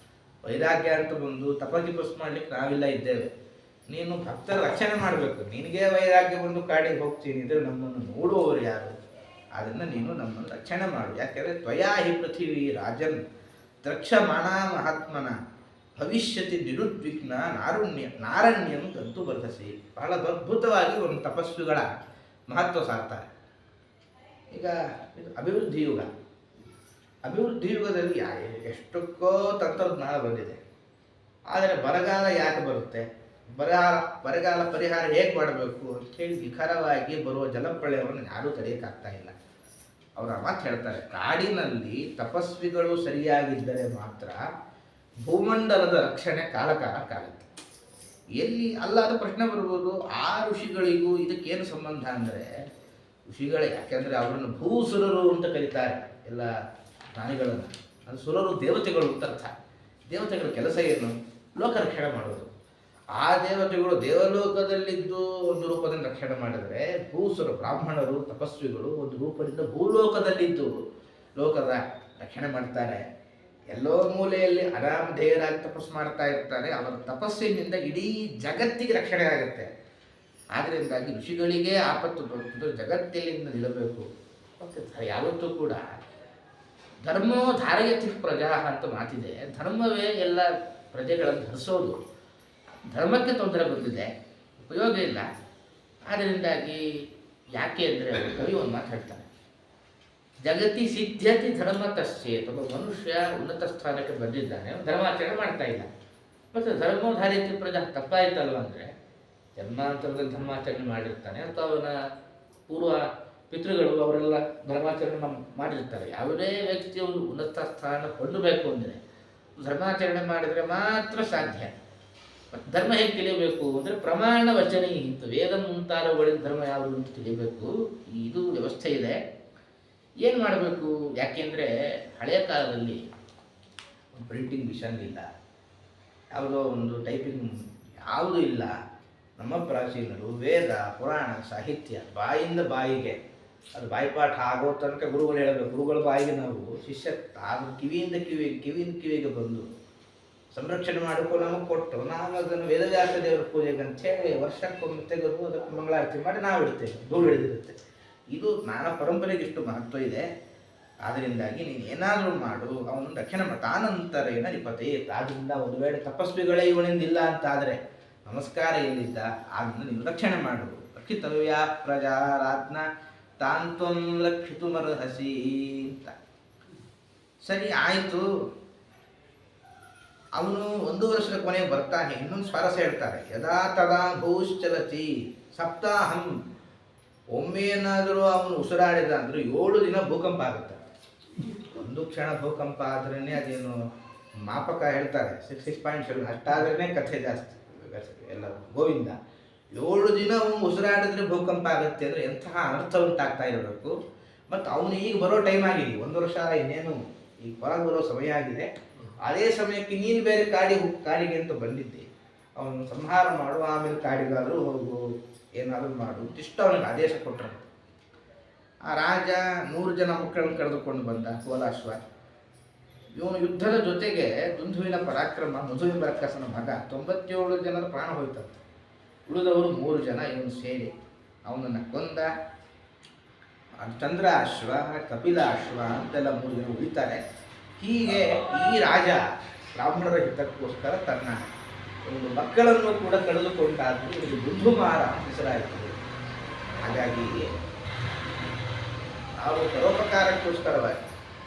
ವೈರಾಗ್ಯ ಅಂತ ಬಂದು ತಪಸ್ ಮಾಡ್ಲಿಕ್ಕೆ ನಾವೆಲ್ಲ ಇದ್ದೇವೆ. ನೀನು ಭಕ್ತರ ರಕ್ಷಣೆ ಮಾಡಬೇಕು. ನಿನಗೆ ವೈರಾಗ್ಯ ಬಂದು ಕಾಡಿಗೆ ಹೋಗ್ತೀನಿ ಇದ್ರೆ ನಮ್ಮನ್ನು ನೋಡುವವರು ಯಾರು? ಅದನ್ನು ನೀನು ನಮ್ಮನ್ನು ರಕ್ಷಣೆ ಮಾಡು. ಯಾಕೆಂದರೆ ತ್ವಯಾ ಹಿ ಪೃಥಿವಿ ರಾಜನ್ ದ್ರಕ್ಷಮಾಣ ಮಹಾತ್ಮನ ಭವಿಷ್ಯತಿ ನಿರುದ್ವಿಗ್ನ ನಾರಣ್ಯಂ ಗಂತು ಬರ್ಧಸಿ. ಬಹಳ ಅದ್ಭುತವಾಗಿ ಒಂದು ತಪಸ್ವಿಗಳ ಮಹತ್ವ ಸಾರ್ತಾರೆ. ಈಗ ಅಭಿವೃದ್ಧಿ ಯುಗ. ಅಭಿವೃದ್ಧಿ ಯುಗದಲ್ಲಿ ಎಷ್ಟಕ್ಕೋ ತಂತ್ರಜ್ಞಾನ ಬಂದಿದೆ. ಆದರೆ ಬರಗಾಲ ಯಾಕೆ ಬರುತ್ತೆ, ಬರಗಾಲ ಪರಿಹಾರ ಹೇಗೆ ಮಾಡಬೇಕು ಅಂತೇಳಿ ನಿಖರವಾಗಿ ಬರುವ ಜಲಪ್ರಳಯವನ್ನು ಯಾರೂ ತಡೆಯೋಕ್ಕಾಗ್ತಾ ಇಲ್ಲ. ಅವರ ಮಾತು ಹೇಳ್ತಾರೆ, ಕಾಡಿನಲ್ಲಿ ತಪಸ್ವಿಗಳು ಸರಿಯಾಗಿದ್ದರೆ ಮಾತ್ರ ಭೂಮಂಡಲದ ರಕ್ಷಣೆ ಕಾಲಕಾಲಕ್ಕಾಗುತ್ತೆ. ಎಲ್ಲಿ ಅಲ್ಲಾದ ಪ್ರಶ್ನೆ ಬರ್ಬೋದು, ಆ ಋಷಿಗಳಿಗೂ ಇದಕ್ಕೇನು ಸಂಬಂಧ ಅಂದರೆ ಋಷಿಗಳೇ. ಯಾಕೆಂದರೆ ಅವರನ್ನು ಭೂಸುರರು ಅಂತ ಕರೀತಾರೆ ಎಲ್ಲ ಪ್ರಾಣಿಗಳನ್ನು. ಅದು ಸುರರು ದೇವತೆಗಳು ಅಂತ ಅರ್ಥ. ದೇವತೆಗಳ ಕೆಲಸ ಏನು? ಲೋಕ ರಕ್ಷಣೆ ಮಾಡೋದು. ಆ ದೇವತೆಗಳು ದೇವಲೋಕದಲ್ಲಿದ್ದು ಒಂದು ರೂಪದಿಂದ ರಕ್ಷಣೆ ಮಾಡಿದರೆ, ಭೂಸುರ ಬ್ರಾಹ್ಮಣರು ತಪಸ್ವಿಗಳು ಒಂದು ರೂಪದಿಂದ ಭೂಲೋಕದಲ್ಲಿದ್ದು ಲೋಕದ ರಕ್ಷಣೆ ಮಾಡ್ತಾರೆ. ಎಲ್ಲೋ ಮೂಲೆಯಲ್ಲಿ ಆರಾಮಧೇಯರಾಗಿ ತಪಸ್ಸು ಮಾಡ್ತಾ ಇರ್ತಾರೆ. ಅವರ ತಪಸ್ಸಿನಿಂದ ಇಡೀ ಜಗತ್ತಿಗೆ ರಕ್ಷಣೆ ಆಗುತ್ತೆ. ಆದ್ದರಿಂದಾಗಿ ಋಷಿಗಳಿಗೆ ಆಪತ್ತು ಬರುತ್ತದೆ, ಜಗತ್ತಿನಿಂದ ನಿಲ್ಲಬೇಕು. ಮತ್ತು ಯಾವತ್ತೂ ಕೂಡ ಧರ್ಮೋ ಧಾರಯತಿ ಪ್ರಜಾ ಅಂತ ಮಾತಿದೆ. ಧರ್ಮವೇ ಎಲ್ಲ ಪ್ರಜೆಗಳನ್ನು ಧರಿಸೋದು. ಧರ್ಮಕ್ಕೆ ತೊಂದರೆ ಬಂದಿದೆ, ಉಪಯೋಗ ಇಲ್ಲ. ಆದ್ದರಿಂದಾಗಿ ಯಾಕೆ ಅಂದರೆ ಕವಿ ಒಂದು ಮಾತು ಹೇಳ್ತಾನೆ, ಜಗತಿ ಸಿದ್ಧತಿ ಧರ್ಮ ತಶ್ಚೇತ್. ಒಬ್ಬ ಮನುಷ್ಯ ಉನ್ನತ ಸ್ಥಾನಕ್ಕೆ ಬಂದಿದ್ದಾನೆ, ಧರ್ಮಾಚರಣೆ ಮಾಡ್ತಾ ಇಲ್ಲ. ಮತ್ತು ಧರ್ಮೋಧಾರಿತ ಪ್ರಜಾ ತಪ್ಪಾಯ್ತಲ್ವ ಅಂದರೆ ಜನ್ಮಾಂತರದಲ್ಲಿ ಧರ್ಮಾಚರಣೆ ಮಾಡಿರ್ತಾನೆ ಅಥವಾ ಅವನ ಪೂರ್ವ ಪಿತೃಗಳು ಅವರೆಲ್ಲ ಧರ್ಮಾಚರಣೆ ಮಾಡಿರ್ತಾರೆ. ಯಾವುದೇ ವ್ಯಕ್ತಿಯವರು ಉನ್ನತ ಸ್ಥಾನ ಹೊಂದಬೇಕು ಅಂದರೆ ಧರ್ಮಾಚರಣೆ ಮಾಡಿದರೆ ಮಾತ್ರ ಸಾಧ್ಯ. ಮತ್ತು ಧರ್ಮ ಹೇಗೆ ತಿಳಿಯಬೇಕು ಅಂದರೆ ಪ್ರಮಾಣ ವಚನ ಇಂಥ ವೇದ ಮುಂತಾದವುಗಳಿಂದ ಧರ್ಮ ಯಾವುದು ಅಂತ ತಿಳಿಯಬೇಕು. ಇದು ವ್ಯವಸ್ಥೆ ಇದೆ. ಏನು ಮಾಡಬೇಕು? ಯಾಕೆಂದರೆ ಹಳೆಯ ಕಾಲದಲ್ಲಿ ಪ್ರಿಂಟಿಂಗ್ ಮಿಷನ್ ಇಲ್ಲ, ಯಾವುದೋ ಒಂದು ಟೈಪಿಂಗ್ ಯಾವುದೂ ಇಲ್ಲ. ನಮ್ಮ ಪ್ರಾಚೀನರು ವೇದ ಪುರಾಣ ಸಾಹಿತ್ಯ ಬಾಯಿಂದ ಬಾಯಿಗೆ, ಅದು ಬಾಯಿಪಾಠ ಆಗೋ ತನಕ ಗುರುಗಳು ಹೇಳಬೇಕು. ಗುರುಗಳ ಬಾಯಿಗೆ ನಾವು ಶಿಷ್ಯ ಅದು ಕಿವಿಯಿಂದ ಕಿವಿಗೆ ಬಂದು ಸಂರಕ್ಷಣೆ ಮಾಡಿಕೊಂಡು ನಮಗೆ ಕೊಟ್ಟು ನಾವು ಅದನ್ನು ವೇದವ್ಯಾಸ ದೇವರ ಪೂಜೆಗೆ ಅಂತೇಳಿ ವರ್ಷಕ್ಕೊಮ್ಮೆ ತೆಗೆದು ಅದಕ್ಕೆ ಮಂಗಳಾರತಿ ಮಾಡಿ ನಾವು ಇಡ್ತೇವೆ. ಧೂಳು ಹಿಡಿದಿರುತ್ತೆ. ಇದು ನಾನಾ ಪರಂಪರೆಗೆ ಇಷ್ಟು ಮಹತ್ವ ಇದೆ. ಆದ್ದರಿಂದಾಗಿ ನೀನು ಏನಾದರೂ ಮಾಡು, ಅವನನ್ನು ರಕ್ಷಣೆ ಮಾಡಿ. ತಾನಂತರೇನ ನಿಪತೆ. ಆದ್ದರಿಂದ ಒಂದು ವೇಳೆ ತಪಸ್ವಿಗಳೇ ಇವನಿಂದ ಇಲ್ಲ ಅಂತಾದರೆ ನಮಸ್ಕಾರ ಎಲ್ಲಿದ್ದ ಅದನ್ನು ನೀನು ರಕ್ಷಣೆ ಮಾಡು. ರಕ್ಷಿತವ್ಯ ಪ್ರಜಾರಾತ್ನ ತಾಂತ್ವಂ ರಕ್ಷಿತುಮರ್ಹಸಿ ಅಂತ. ಸರಿ ಆಯಿತು. ಅವನು 1 ವರ್ಷದ ಕೊನೆಗೆ ಬರ್ತಾನೆ. ಇನ್ನೊಂದು ಸ್ವಾರಸ್ಯ ಹೇಳ್ತಾರೆ, ಯದಾ ತದಾ ಭೂಶ್ಚಲತಿ ಸಪ್ತಾಹಂ. ಒಮ್ಮೆ ಏನಾದರೂ ಅವನು ಉಸಿರಾಡಿದ ಅಂದರೆ 7 ದಿನ ಭೂಕಂಪ ಆಗುತ್ತೆ. ಒಂದು ಕ್ಷಣ ಭೂಕಂಪ ಆದ್ರೇ ಅದೇನು ಮಾಪಕ ಹೇಳ್ತಾರೆ 6.7 ಅಷ್ಟಾದ್ರೇ ಕಥೆ ಜಾಸ್ತಿ ಎಲ್ಲ ಗೋವಿಂದ. 7 ದಿನ ಅವನು ಉಸಿರಾಡಿದ್ರೆ ಭೂಕಂಪ ಆಗುತ್ತೆ ಅಂದರೆ ಎಂತಹ ಅನರ್ಥ ಉಂಟಾಗ್ತಾ ಇರಬೇಕು. ಮತ್ತು ಅವನು ಈಗ ಬರೋ ಟೈಮ್ ಆಗಿದೆ, 1 ವರ್ಷ ಇನ್ನೇನು ಈಗ ಹೊರಗೆ ಬರೋ ಸಮಯ ಆಗಿದೆ. ಅದೇ ಸಮಯಕ್ಕೆ ನೀನು ಬೇರೆ ಕಾಡಿಗೆ ಅಂತ ಬಂದಿದ್ದೆ, ಅವನು ಸಂಹಾರ ಮಾಡು, ಆಮೇಲೆ ಕಾಡಿಗಾದರೂ ಹೋಗು, ಏನಾದರೂ ಮಾಡು ಇಷ್ಟು ಅವನಿಗೆ ಆದೇಶ ಕೊಟ್ಟರು. ಆ ರಾಜ 100 ಜನ ಮಕ್ಕಳನ್ನು ಕರೆದುಕೊಂಡು ಬಂದ, ಕೋಲಾಶ್ವ. ಇವನು ಯುದ್ಧದ ಜೊತೆಗೆ ದುಂದುವಿನ ಪರಾಕ್ರಮ, ಮಧುವಿಂಬರಕ್ಕಸನ ಮಗ, 97 ಜನರ ಪ್ರಾಣ ಹೋಯ್ತಂತೆ. ಉಳಿದವರು 3 ಜನ ಇವನು ಸೇರಿ ಅವನನ್ನು ಕೊಂದ. ಚಂದ್ರ ಅಶ್ವ, ಕಪಿಲ ಅಶ್ವ ಅಂತೆಲ್ಲ 3 ಜನ ಉಳಿತಾರೆ. ಹೀಗೆ ಈ ರಾಜ ಬ್ರಾಹ್ಮಣರ ಹಿತಕ್ಕೋಸ್ಕರ ತನ್ನ ಒಂದು ಮಕ್ಕಳನ್ನು ಕೂಡ ಕಳೆದುಕೊಂಡಾದ್ರೂ ಇದು ದುಂದುಮಾರ ಹೆಸರಾಯಿತು. ಹಾಗಾಗಿ ನಾವು ಪರೋಪಕಾರಕ್ಕೋಸ್ಕರವಾಗಿ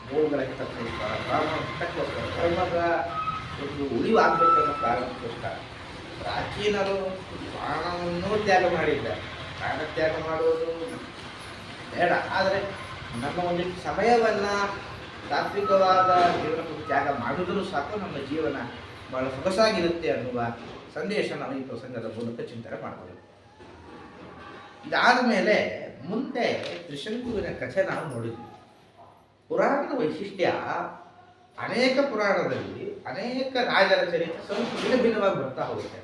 ಗೋವುಗಳ ಹಿತಕ್ಕೋಸ್ಕರ, ಬ್ರಾಹ್ಮಣ ಹಿತಕ್ಕೋಸ್ಕರ, ಧರ್ಮದ ಒಂದು ಉಳಿವಾಗಬೇಕೆನ್ನೋ ಕಾರಣಕ್ಕೋಸ್ಕರ ಪ್ರಾಚೀನರು ಪ್ರಾಣವನ್ನು ತ್ಯಾಗ ಮಾಡಿದ್ದಾರೆ. ಪ್ರಾಣ ತ್ಯಾಗ ಮಾಡುವುದು ಬೇಡ, ಆದರೆ ನಮ್ಮ ಒಂದಿಷ್ಟು ಸಮಯವನ್ನು ತಾತ್ವಿಕವಾದ ಜೀವನಕ್ಕೆ ತ್ಯಾಗ ಮಾಡಿದರೂ ಸಾಕು ನಮ್ಮ ಜೀವನ ಬಹಳ ಸೊಗಸಾಗಿರುತ್ತೆ ಅನ್ನುವ ಸಂದೇಶ ನಾವು ಈ ಪ್ರಸಂಗದ ಮೂಲಕ ಚಿಂತನೆ ಮಾಡಬಹುದು. ಇದಾದ ಮೇಲೆ ಮುಂದೆ ತ್ರಿಶಂಕುವಿನ ಕಥೆ ನಾವು ನೋಡಿದ್ವಿ. ಪುರಾಣದ ವೈಶಿಷ್ಟ್ಯ, ಅನೇಕ ಪುರಾಣದಲ್ಲಿ ಅನೇಕ ರಾಜರ ಚರಿತ್ರೆ ಸ್ವಲ್ಪ ಭಿನ್ನವಾಗಿ ಬರ್ತಾ ಹೋಗುತ್ತೆ.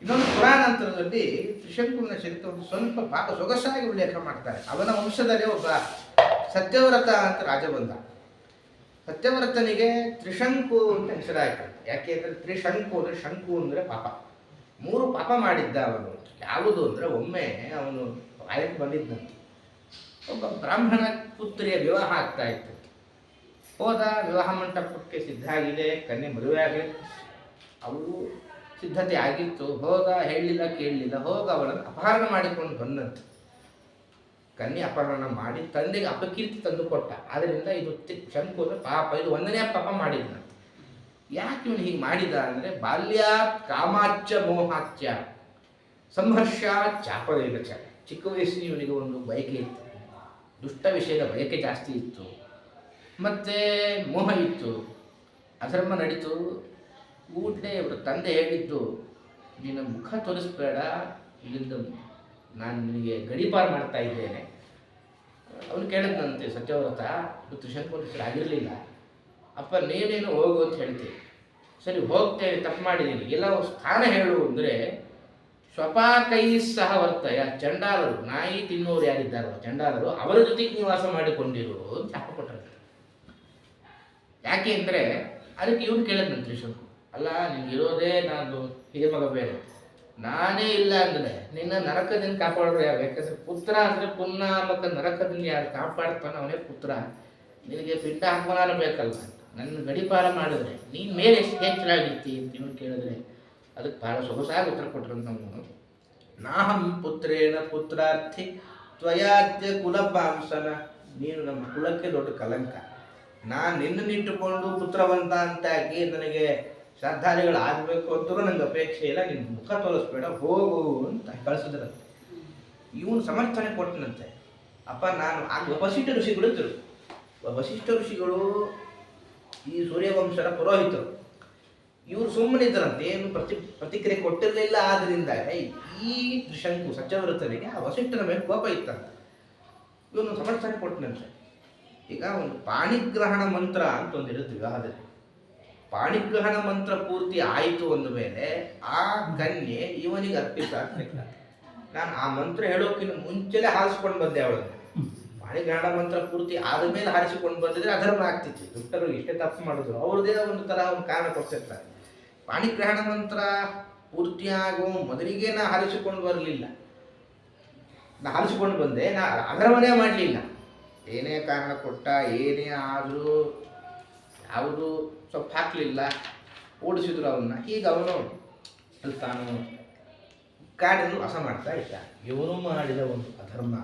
ಇನ್ನೊಂದು ಪುರಾಣಾಂತರದಲ್ಲಿ ತ್ರಿಶಂಕುವಿನ ಚರಿತ್ರೆಯನ್ನು ಸ್ವಲ್ಪ ಪಾಪ ಸೊಗಸಾಗಿ ಉಲ್ಲೇಖ ಮಾಡ್ತಾರೆ. ಅವನ ವಂಶದಲ್ಲಿ ಒಬ್ಬ ಸತ್ಯವ್ರತ ಅಂತ ರಾಜ ಬಂದ. ಸತ್ಯವ್ರತನಿಗೆ ತ್ರಿಶಂಕು ಅಂತ ಹೆಸರಾಯಿತು. ಯಾಕೆ ಅಂದರೆ ತ್ರಿಶಂಕು ಅಂದರೆ ಶಂಕು ಅಂದರೆ ಪಾಪ. 3 ಪಾಪ ಮಾಡಿದ್ದ ಅವನು. ಯಾವುದು ಅಂದರೆ ಒಮ್ಮೆ ಅವನು ಬಾಯಕ್ಕೆ ಬಂದಿದ್ದಂತೆ, ಒಬ್ಬ ಬ್ರಾಹ್ಮಣ ಪುತ್ರಿಯ ವಿವಾಹ ಆಗ್ತಾ ಇತ್ತು. ಹೋದ, ವಿವಾಹ ಮಂಟಪಕ್ಕೆ ಸಿದ್ಧ ಆಗಿದೆ, ಕನ್ಯೆ ಮದುವೆ ಆಗಲಿ, ಅವರು ಸಿದ್ಧತೆ ಆಗಿತ್ತು. ಹೋದ, ಹೇಳಲಿಲ್ಲ ಕೇಳಲಿಲ್ಲ, ಹೋಗ ಅವಳನ್ನು ಅಪಹರಣ ಮಾಡಿಕೊಂಡು ಬಂದಂತೆ. ಕನ್ಯೆ ಅಪಹರಣ ಮಾಡಿ ತಂದೆಗೆ ಅಪಕೀರ್ತಿ ತಂದು ಕೊಟ್ಟ. ಆದ್ದರಿಂದ ಇದು ಶಂಕು ಅಂದರೆ ಪಾಪ, ಇದು 1ನೇ ಪಾಪ ಮಾಡಿದ್ದಂತೆ. ಯಾಕೆ ಇವನು ಹೀಗೆ ಮಾಡಿದ ಅಂದರೆ ಬಾಲ್ಯಾತ್ ಕಾಮಾಚ್ಯ ಮೋಹಾಚ್ಯ ಸಂಘರ್ಷ ಚಾಪವೇಗಚ. ಚಿಕ್ಕ ವಯಸ್ಸಿನ ಇವನಿಗೆ ಒಂದು ಬಯಕೆ ಇತ್ತು, ದುಷ್ಟ ವಿಷಯದ ಬಯಕೆ ಜಾಸ್ತಿ ಇತ್ತು, ಮತ್ತು ಮೋಹ ಇತ್ತು, ಅಧರ್ಮ ನಡೀತು. ಕೂಡಲೇ ಇವರು ತಂದೆ ಹೇಳಿದ್ದು, ನೀನು ಮುಖ ತೋರಿಸ್ಬೇಡ, ಇಲ್ಲಿಂದ ನಾನು ನಿನಗೆ ಗಡೀಪಾರು ಮಾಡ್ತಾ ಇದ್ದೇನೆ. ಅವನು ಕೇಳಿದಂತೆ ಸತ್ಯವ್ರತ, ಇದು ತ್ರಿಶಂಕು ಆಗಿರಲಿಲ್ಲ. ಅಪ್ಪ ನೀನೇನು ಹೋಗು ಅಂತ ಹೇಳ್ತೀವಿ. ಸರಿ ಹೋಗ್ತೇನೆ, ತಪ್ಪು ಮಾಡಿದ್ದೀನಿ, ಎಲ್ಲ ಸ್ಥಾನ ಹೇಳು ಅಂದರೆ ಸ್ವಪಾಕೈ ಸಹ ವರ್ತಯ. ಚಂಡಾಲರು, ನಾಯಿ ತಿನ್ನೋರು ಯಾರಿದ್ದಾರೋ ಚಂಡಾಲರು, ಅವರ ಜೊತೆಗೆ ನಿವಾಸ ಮಾಡಿಕೊಂಡಿರು ಅಂತ ಶಾಪ ಕೊಟ್ಟರು. ಯಾಕೆ ಅಂದರೆ ಅದಕ್ಕೆ ಇವನು ಕೇಳಿದ್ನಂತೆ ತ್ರಿಶಂಕು, ಅಲ್ಲ ನಿನಗಿರೋದೇ ನಾನು ಹಿರಿಯ ಮಗ ಬೇರೆ, ನಾನೇ ಇಲ್ಲ ಅಂದರೆ ನಿನ್ನ ನರಕದಿಂದ ಕಾಪಾಡೋರು ಯಾರು? ಯಾಕಂದರೆ ಪುತ್ರ ಅಂದರೆ ಪುನ್ನಾಮಕ ನರಕದಿಂದ ಯಾರು ಕಾಪಾಡ್ತಾನೆ ಅವನೇ ಪುತ್ರ. ನಿನಗೆ ಪಿಂಡ ಆಹ್ವಾನ ಬೇಕಲ್ಲ, ನನ್ನ ಗಡಿಪಾರ ಮಾಡಿದ್ರೆ ನೀನು ಮೇಲೆ ಎಷ್ಟು ಹೆಚ್ಚಾಗಿರ್ತಿ ಅಂತ ಇವನು ಕೇಳಿದ್ರೆ ಅದಕ್ಕೆ ಭಾಳ ಸೊಗಸಾಗಿ ಉತ್ತರ ಕೊಟ್ಟರು. ನಾವು ನಾಹಂ ಪುತ್ರೇಣ ಪುತ್ರಾರ್ಥಿ ತ್ವಯಾದ್ಯ ಕುಲಪಾಂಸನ. ನೀನು ನಮ್ಮ ಕುಲಕ್ಕೆ ದೊಡ್ಡ ಕಲಂಕ. ನಾನು ನಿನ್ನನ್ನಿಟ್ಟುಕೊಂಡು ಪುತ್ರವಂತ ಅಂತಾಗಿ ನನಗೆ ಶ್ರದ್ಧಾದಿಗಳು ಆಗಬೇಕು ಅಂತಲೂ ನಂಗೆ ಅಪೇಕ್ಷೆ ಇಲ್ಲ, ನಿನ್ನ ಮುಖ ತೋರಿಸ್ಬೇಡ, ಹೋಗು ಅಂತ ಕಳಿಸಿದ್ರಂತೆ. ಇವನು ಸಮರ್ಥನೆ ಕೊಟ್ಟನಂತೆ. ಅಪ್ಪ ನಾನು ಆಗ ವಸಿಷ್ಠ ಋಷಿಗಳು ಇದ್ದರು. ವಸಿಷ್ಠ ಋಷಿಗಳು ಈ ಸೂರ್ಯವಂಶದ ಪುರೋಹಿತರು. ಇವರು ಸುಮ್ಮನೆ ಇದ್ದರಂತೆ, ಏನು ಪ್ರತಿಕ್ರಿಯೆ ಕೊಟ್ಟಿರಲಿಲ್ಲ. ಆದ್ದರಿಂದ ಈ ತ್ರಿಶಂಕು ಸತ್ಯವೃತನಿಗೆ ಆ ವಸಿಷ್ಠನ ಮೇಲೆ ಕೋಪ ಇತ್ತಂತೆ. ಇವನು ಸಮರ್ಥನೆ ಕೊಟ್ಟನಂತೆ. ಈಗ ಒಂದು ಪಾಣಿಗ್ರಹಣ ಮಂತ್ರ ಅಂತ ಒಂದಿರುತ್ತೆ ವಿವಾಹದಲ್ಲಿ. ಪಾಣಿಗ್ರಹಣ ಮಂತ್ರ ಪೂರ್ತಿ ಆಯಿತು ಅಂದ ಮೇಲೆ ಆ ಕನ್ಯೆ ಇವನಿಗೆ ಅರ್ಪಿತ ಆಗ್ಬೇಕು. ನಾನು ಆ ಮಂತ್ರ ಹೇಳೋಕ್ಕಿಂತ ಮುಂಚೆಲೆ ಹಾರಿಸ್ಕೊಂಡು ಬಂದೆ ಅವಳನ್ನು. ಪಾಣಿಗ್ರಹಣ ಮಂತ್ರ ಪೂರ್ತಿ ಆದಮೇಲೆ ಹಾರಿಸಿಕೊಂಡು ಬಂದಿದ್ರೆ ಅಧರ್ಮ ಆಗ್ತಿತ್ತು. ದುಷ್ಟರು ಇಷ್ಟೇ ತಪ್ಪು ಮಾಡಿದ್ರು, ಅವ್ರದ್ದೇ ಒಂದು ಥರ ಒಂದು ಕಾರಣ ಕೊಡ್ತಿರ್ತಾರೆ. ಪಾಣಿಗ್ರಹಣ ಮಂತ್ರ ಪೂರ್ತಿಯಾಗೋ ಮೊದಲಿಗೆ ನಾ ಹಾರಿಸಿಕೊಂಡು ಬರಲಿಲ್ಲ, ನಾ ಹಾರಿಸಿಕೊಂಡು ಬಂದೆ, ನಾ ಅಧರ್ಮನೇ ಮಾಡಲಿಲ್ಲ. ಏನೇ ಕಾರಣ ಕೊಟ್ಟ, ಏನೇ ಆದರೂ ಯಾವುದು ಸ್ವಲ್ಪ ಹಾಕಲಿಲ್ಲ, ಓಡಿಸಿದ್ರು ಅವನ್ನ. ಈಗ ಅವನು ಅಲ್ಲಿ ತಾನು ಕಾಡಿನಲ್ಲಿ ವಾಸ ಮಾಡ್ತಾ ಇದ್ದ. ಇವನು ಮಾಡಿದ ಒಂದು ಅಧರ್ಮ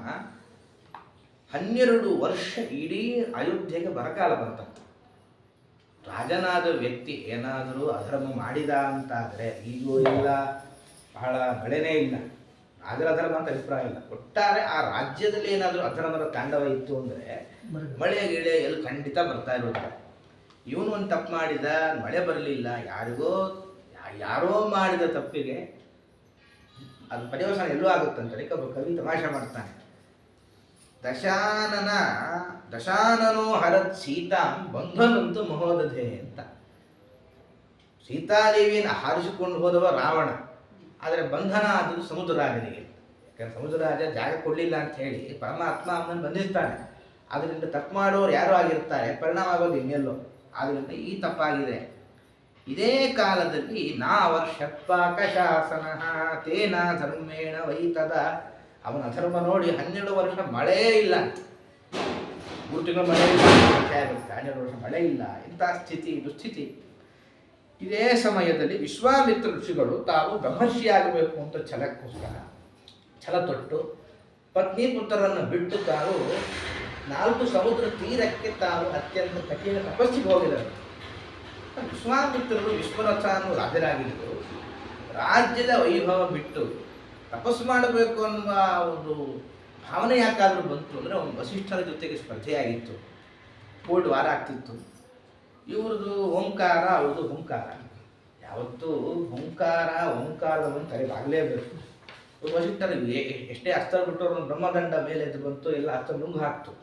12 ವರ್ಷ ಇಡೀ ಅಯೋಧ್ಯೆಗೆ ಬರಗಾಲ ಬಂತಂತ. ರಾಜನಾದ ವ್ಯಕ್ತಿ ಏನಾದರೂ ಅಧರ್ಮ ಮಾಡಿದ ಅಂತಾದರೆ ಈಗೂ ಇಲ್ಲ, ಬಹಳ ಮಳೆನೇ ಇಲ್ಲ, ರಾಜರ ಅಧರ್ಮ ಅಂತ ಅಭಿಪ್ರಾಯ ಇಲ್ಲ. ಒಟ್ಟಾರೆ ಆ ರಾಜ್ಯದಲ್ಲಿ ಏನಾದರೂ ಅಧರ್ಮದ ತಾಂಡವ ಇತ್ತು ಅಂದರೆ ಮಳೆ ಗಿಳೆ ಎಲ್ಲಿ ಖಂಡಿತ ಬರ್ತಾ ಇರೋದಿಲ್ಲ. ಇವನು ಒಂದು ತಪ್ಪು ಮಾಡಿದ, ಮಳೆ ಬರಲಿಲ್ಲ, ಯಾರೋ ಮಾಡಿದ ತಪ್ಪಿಗೆ ಅದು ಪರ್ಯವಸಾನ ಎಲ್ಲೂ ಆಗುತ್ತಂತೇಳಿ ಒಬ್ಬ ಕವಿ ತಮಾಷೆ ಮಾಡ್ತಾನೆ. ದಶಾನನೋ ಹರತ್ ಸೀತಾಂ ಬಂಧನಂತೂ ಮಹೋದಧೆ ಅಂತ. ಸೀತಾದೇವಿಯನ್ನು ಹಾರಿಸಿಕೊಂಡು ಹೋದವ ರಾವಣ, ಆದರೆ ಬಂಧನ ಆದರೂ ಸಮುದ್ರರಾಜನಿಗೆ. ಯಾಕಂದರೆ ಸಮುದ್ರರಾಜ ಜಾಗ ಕೊಡಲಿಲ್ಲ ಅಂತ ಹೇಳಿ ಪರಮಾತ್ಮ ಅವನನ್ನು ಬಂಧಿಸ್ತಾನೆ. ಆದ್ದರಿಂದ ತಪ್ಪು ಮಾಡೋರು ಯಾರೋ ಆಗಿರ್ತಾರೆ, ಪರಿಣಾಮ ಆಗೋದು ಇನ್ನೆಲ್ಲೋ. ಆದ್ದರಿಂದ ಈ ತಪ್ಪಾಗಿದೆ. ಇದೇ ಕಾಲದಲ್ಲಿ ನಾವರ್ಷತ್ಪಾಕ ಶಾಸನ ತೇನ ಧರ್ಮೇಣ ವೈತದ. ಅವನ ಅಧರ್ಮ ನೋಡಿ 12 ವರ್ಷ ಮಳೆ ಇಲ್ಲ, 3 ತಿಂಗಳು ಮಳೆ ಇಲ್ಲ, 12 ವರ್ಷ ಮಳೆ ಇಲ್ಲ. ಇಂಥ ಸ್ಥಿತಿ, ದುಸ್ಥಿತಿ. ಇದೇ ಸಮಯದಲ್ಲಿ ವಿಶ್ವಾಮಿತ್ರ ಋಷಿಗಳು ತಾವು ಬ್ರಹ್ಮರ್ಷಿಯಾಗಬೇಕು ಅಂತ ಛಲ ತೊಟ್ಟು ಪತ್ನಿ ಪುತ್ರರನ್ನು ಬಿಟ್ಟು ತಾವು 4 ಸಮುದ್ರ ತೀರಕ್ಕೆ ತಾವು ಅತ್ಯಂತ ಕಠಿಣ ತಪಸ್ಸಿಗೆ ಹೋಗಿದರು. ವಿಶ್ವಾಮಿತ್ರರು ವಿಶ್ವರಥ ಅನ್ನೋ ರಾಜರಾಗಿದ್ದರು. ರಾಜ್ಯದ ವೈಭವ ಬಿಟ್ಟು ತಪಸ್ಸು ಮಾಡಬೇಕು ಅನ್ನುವ ಒಂದು ಭಾವನೆ ಯಾಕಾದರೂ ಬಂತು ಅಂದರೆ ಒಂದು ವಸಿಷ್ಠರ ಜೊತೆಗೆ ಸ್ಪರ್ಧೆಯಾಗಿತ್ತು. ಕೋಲ್ಡ್ ವಾರ ಆಗ್ತಿತ್ತು. ಇವ್ರದ್ದು ಓಂಕಾರ, ಅವ್ರದ್ದು ಓಂಕಾರ. ಯಾವತ್ತೂ ಓಂಕಾರದ ಒಂದು ತಲೆಗಾಗಲೇಬೇಕು. ವಸಿಷ್ಠರು ಎಷ್ಟೇ ಅಸ್ತ್ರ ಬಿಟ್ಟರು ಬ್ರಹ್ಮದಂಡ ಮೇಲೆ ಎದ್ದು ಬಂತು, ಎಲ್ಲ ಅಸ್ತ್ರ ನುಂಗು ಹಾಕ್ತು.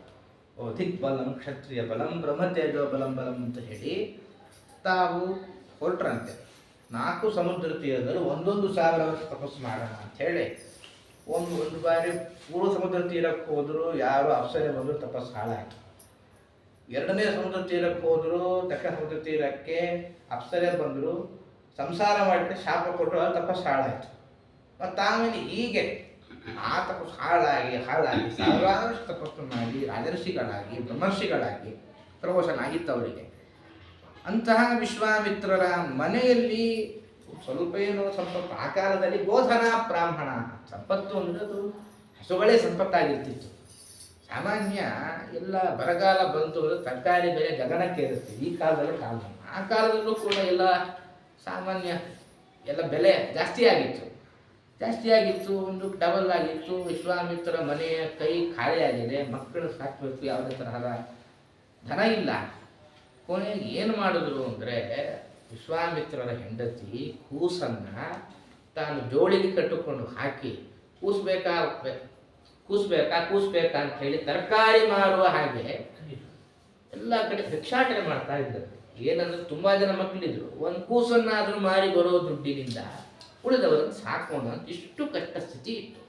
ಧಿಕ್ ಬಲಂ ಕ್ಷತ್ರಿಯ ಬಲಂ ಬ್ರಹ್ಮತೇಜೋ ಬಲಂ ಅಂತ ಹೇಳಿ ತಾವು ಹೊರಟ್ರಂತೆ. 4 ಸಮುದ್ರ ತೀರದಲ್ಲಿ 1,000 ವರ್ಷ ತಪಸ್ಸು ಮಾಡೋಣ ಅಂಥೇಳಿ ಒಂದು ಬಾರಿ ಪೂರ್ವ ಸಮುದ್ರ ತೀರಕ್ಕೆ ಹೋದರು. ಯಾರು ಅಪ್ಸರೆ ಬಂದರು, ತಪಸ್ಸು ಹಾಳಾಯಿತು. 2ನೇ ಸಮುದ್ರ ತೀರಕ್ಕೆ ಹೋದರು. ದಕ್ಷಿಣ ಸಮುದ್ರ ತೀರಕ್ಕೆ ಅಪ್ಸರೆ ಬಂದರು, ಸಂಸಾರ ಮಾಡಿದ್ರೆ ಶಾಪ ಕೊಟ್ಟರು, ಅಲ್ಲಿ ತಪಸ್ಸು ಹಾಳಾಯಿತು. ಮತ್ತು ಆಮೇಲೆ ಹೀಗೆ ಆ ತಪಸ್ಸು ಹಾಳಾಗಿ ಸಾವಿರಾರು ತಪಸ್ಸು ಮಾಡಿ ರಾಜರ್ಷಿಗಳಾಗಿ ಬ್ರಹ್ಮರ್ಷಿಗಳಾಗಿ ಪ್ರಮೋಷನ್ ಆಗಿತ್ತು ಅವರಿಗೆ. ಅಂತಹ ವಿಶ್ವಾಮಿತ್ರರ ಮನೆಯಲ್ಲಿ ಸ್ವಲ್ಪ ಆ ಕಾಲದಲ್ಲಿ ಗೋಧನ ಬ್ರಾಹ್ಮಣ ಸಂಪತ್ತು ಅಂದರೆ ಅದು ಹಸುಗಳೇ ಸಂಪತ್ತಾಗಿರ್ತಿತ್ತು. ಸಾಮಾನ್ಯ ಎಲ್ಲ ಬರಗಾಲ ಬಂತು ಅಂದರೆ ತರಕಾರಿ ಬೆಲೆ ಗಗನಕ್ಕೆ ಇರುತ್ತೆ. ಈ ಕಾಲದಲ್ಲಿ ಆ ಕಾಲದಲ್ಲೂ ಕೂಡ ಎಲ್ಲ ಸಾಮಾನ್ಯ ಎಲ್ಲ ಬೆಲೆ ಜಾಸ್ತಿ ಆಗಿತ್ತು, ಒಂದು ಡಬಲ್ ಆಗಿತ್ತು. ವಿಶ್ವಾಮಿತ್ರ ಮನೆಯ ಕೈ ಖಾಲಿಯಾಗಿದೆ, ಮಕ್ಕಳು ಸಾಕಬೇಕು, ಯಾವುದೇ ತರಹದ ಧನ ಇಲ್ಲ. ಕೊನೆಗೆ ಏನು ಮಾಡಿದ್ರು ಅಂದರೆ ವಿಶ್ವಾಮಿತ್ರರ ಹೆಂಡತಿ ಕೂಸನ್ನು ತಾನು ಜೋಳಿಗೆ ಕಟ್ಟಿಕೊಂಡು ಹಾಕಿ ಕೂಸ್ಬೇಕಾ ಅಂತ ಹೇಳಿ ತರಕಾರಿ ಮಾರುವ ಹಾಗೆ ಎಲ್ಲ ಕಡೆ ಭಿಕ್ಷಾಟನೆ ಮಾಡ್ತಾ ಇದ್ದರು. ಏನಂದ್ರೆ ತುಂಬ ಜನ ಮಕ್ಕಳಿದ್ರು, ಒಂದು ಕೂಸನ್ನಾದರೂ ಮಾರಿ ಬರೋ ದುಡ್ಡಿನಿಂದ ಉಳಿದವರನ್ನು ಸಾಕೋಣ ಅಂತ ಇಷ್ಟು ಕಷ್ಟ ಸ್ಥಿತಿ ಇತ್ತು.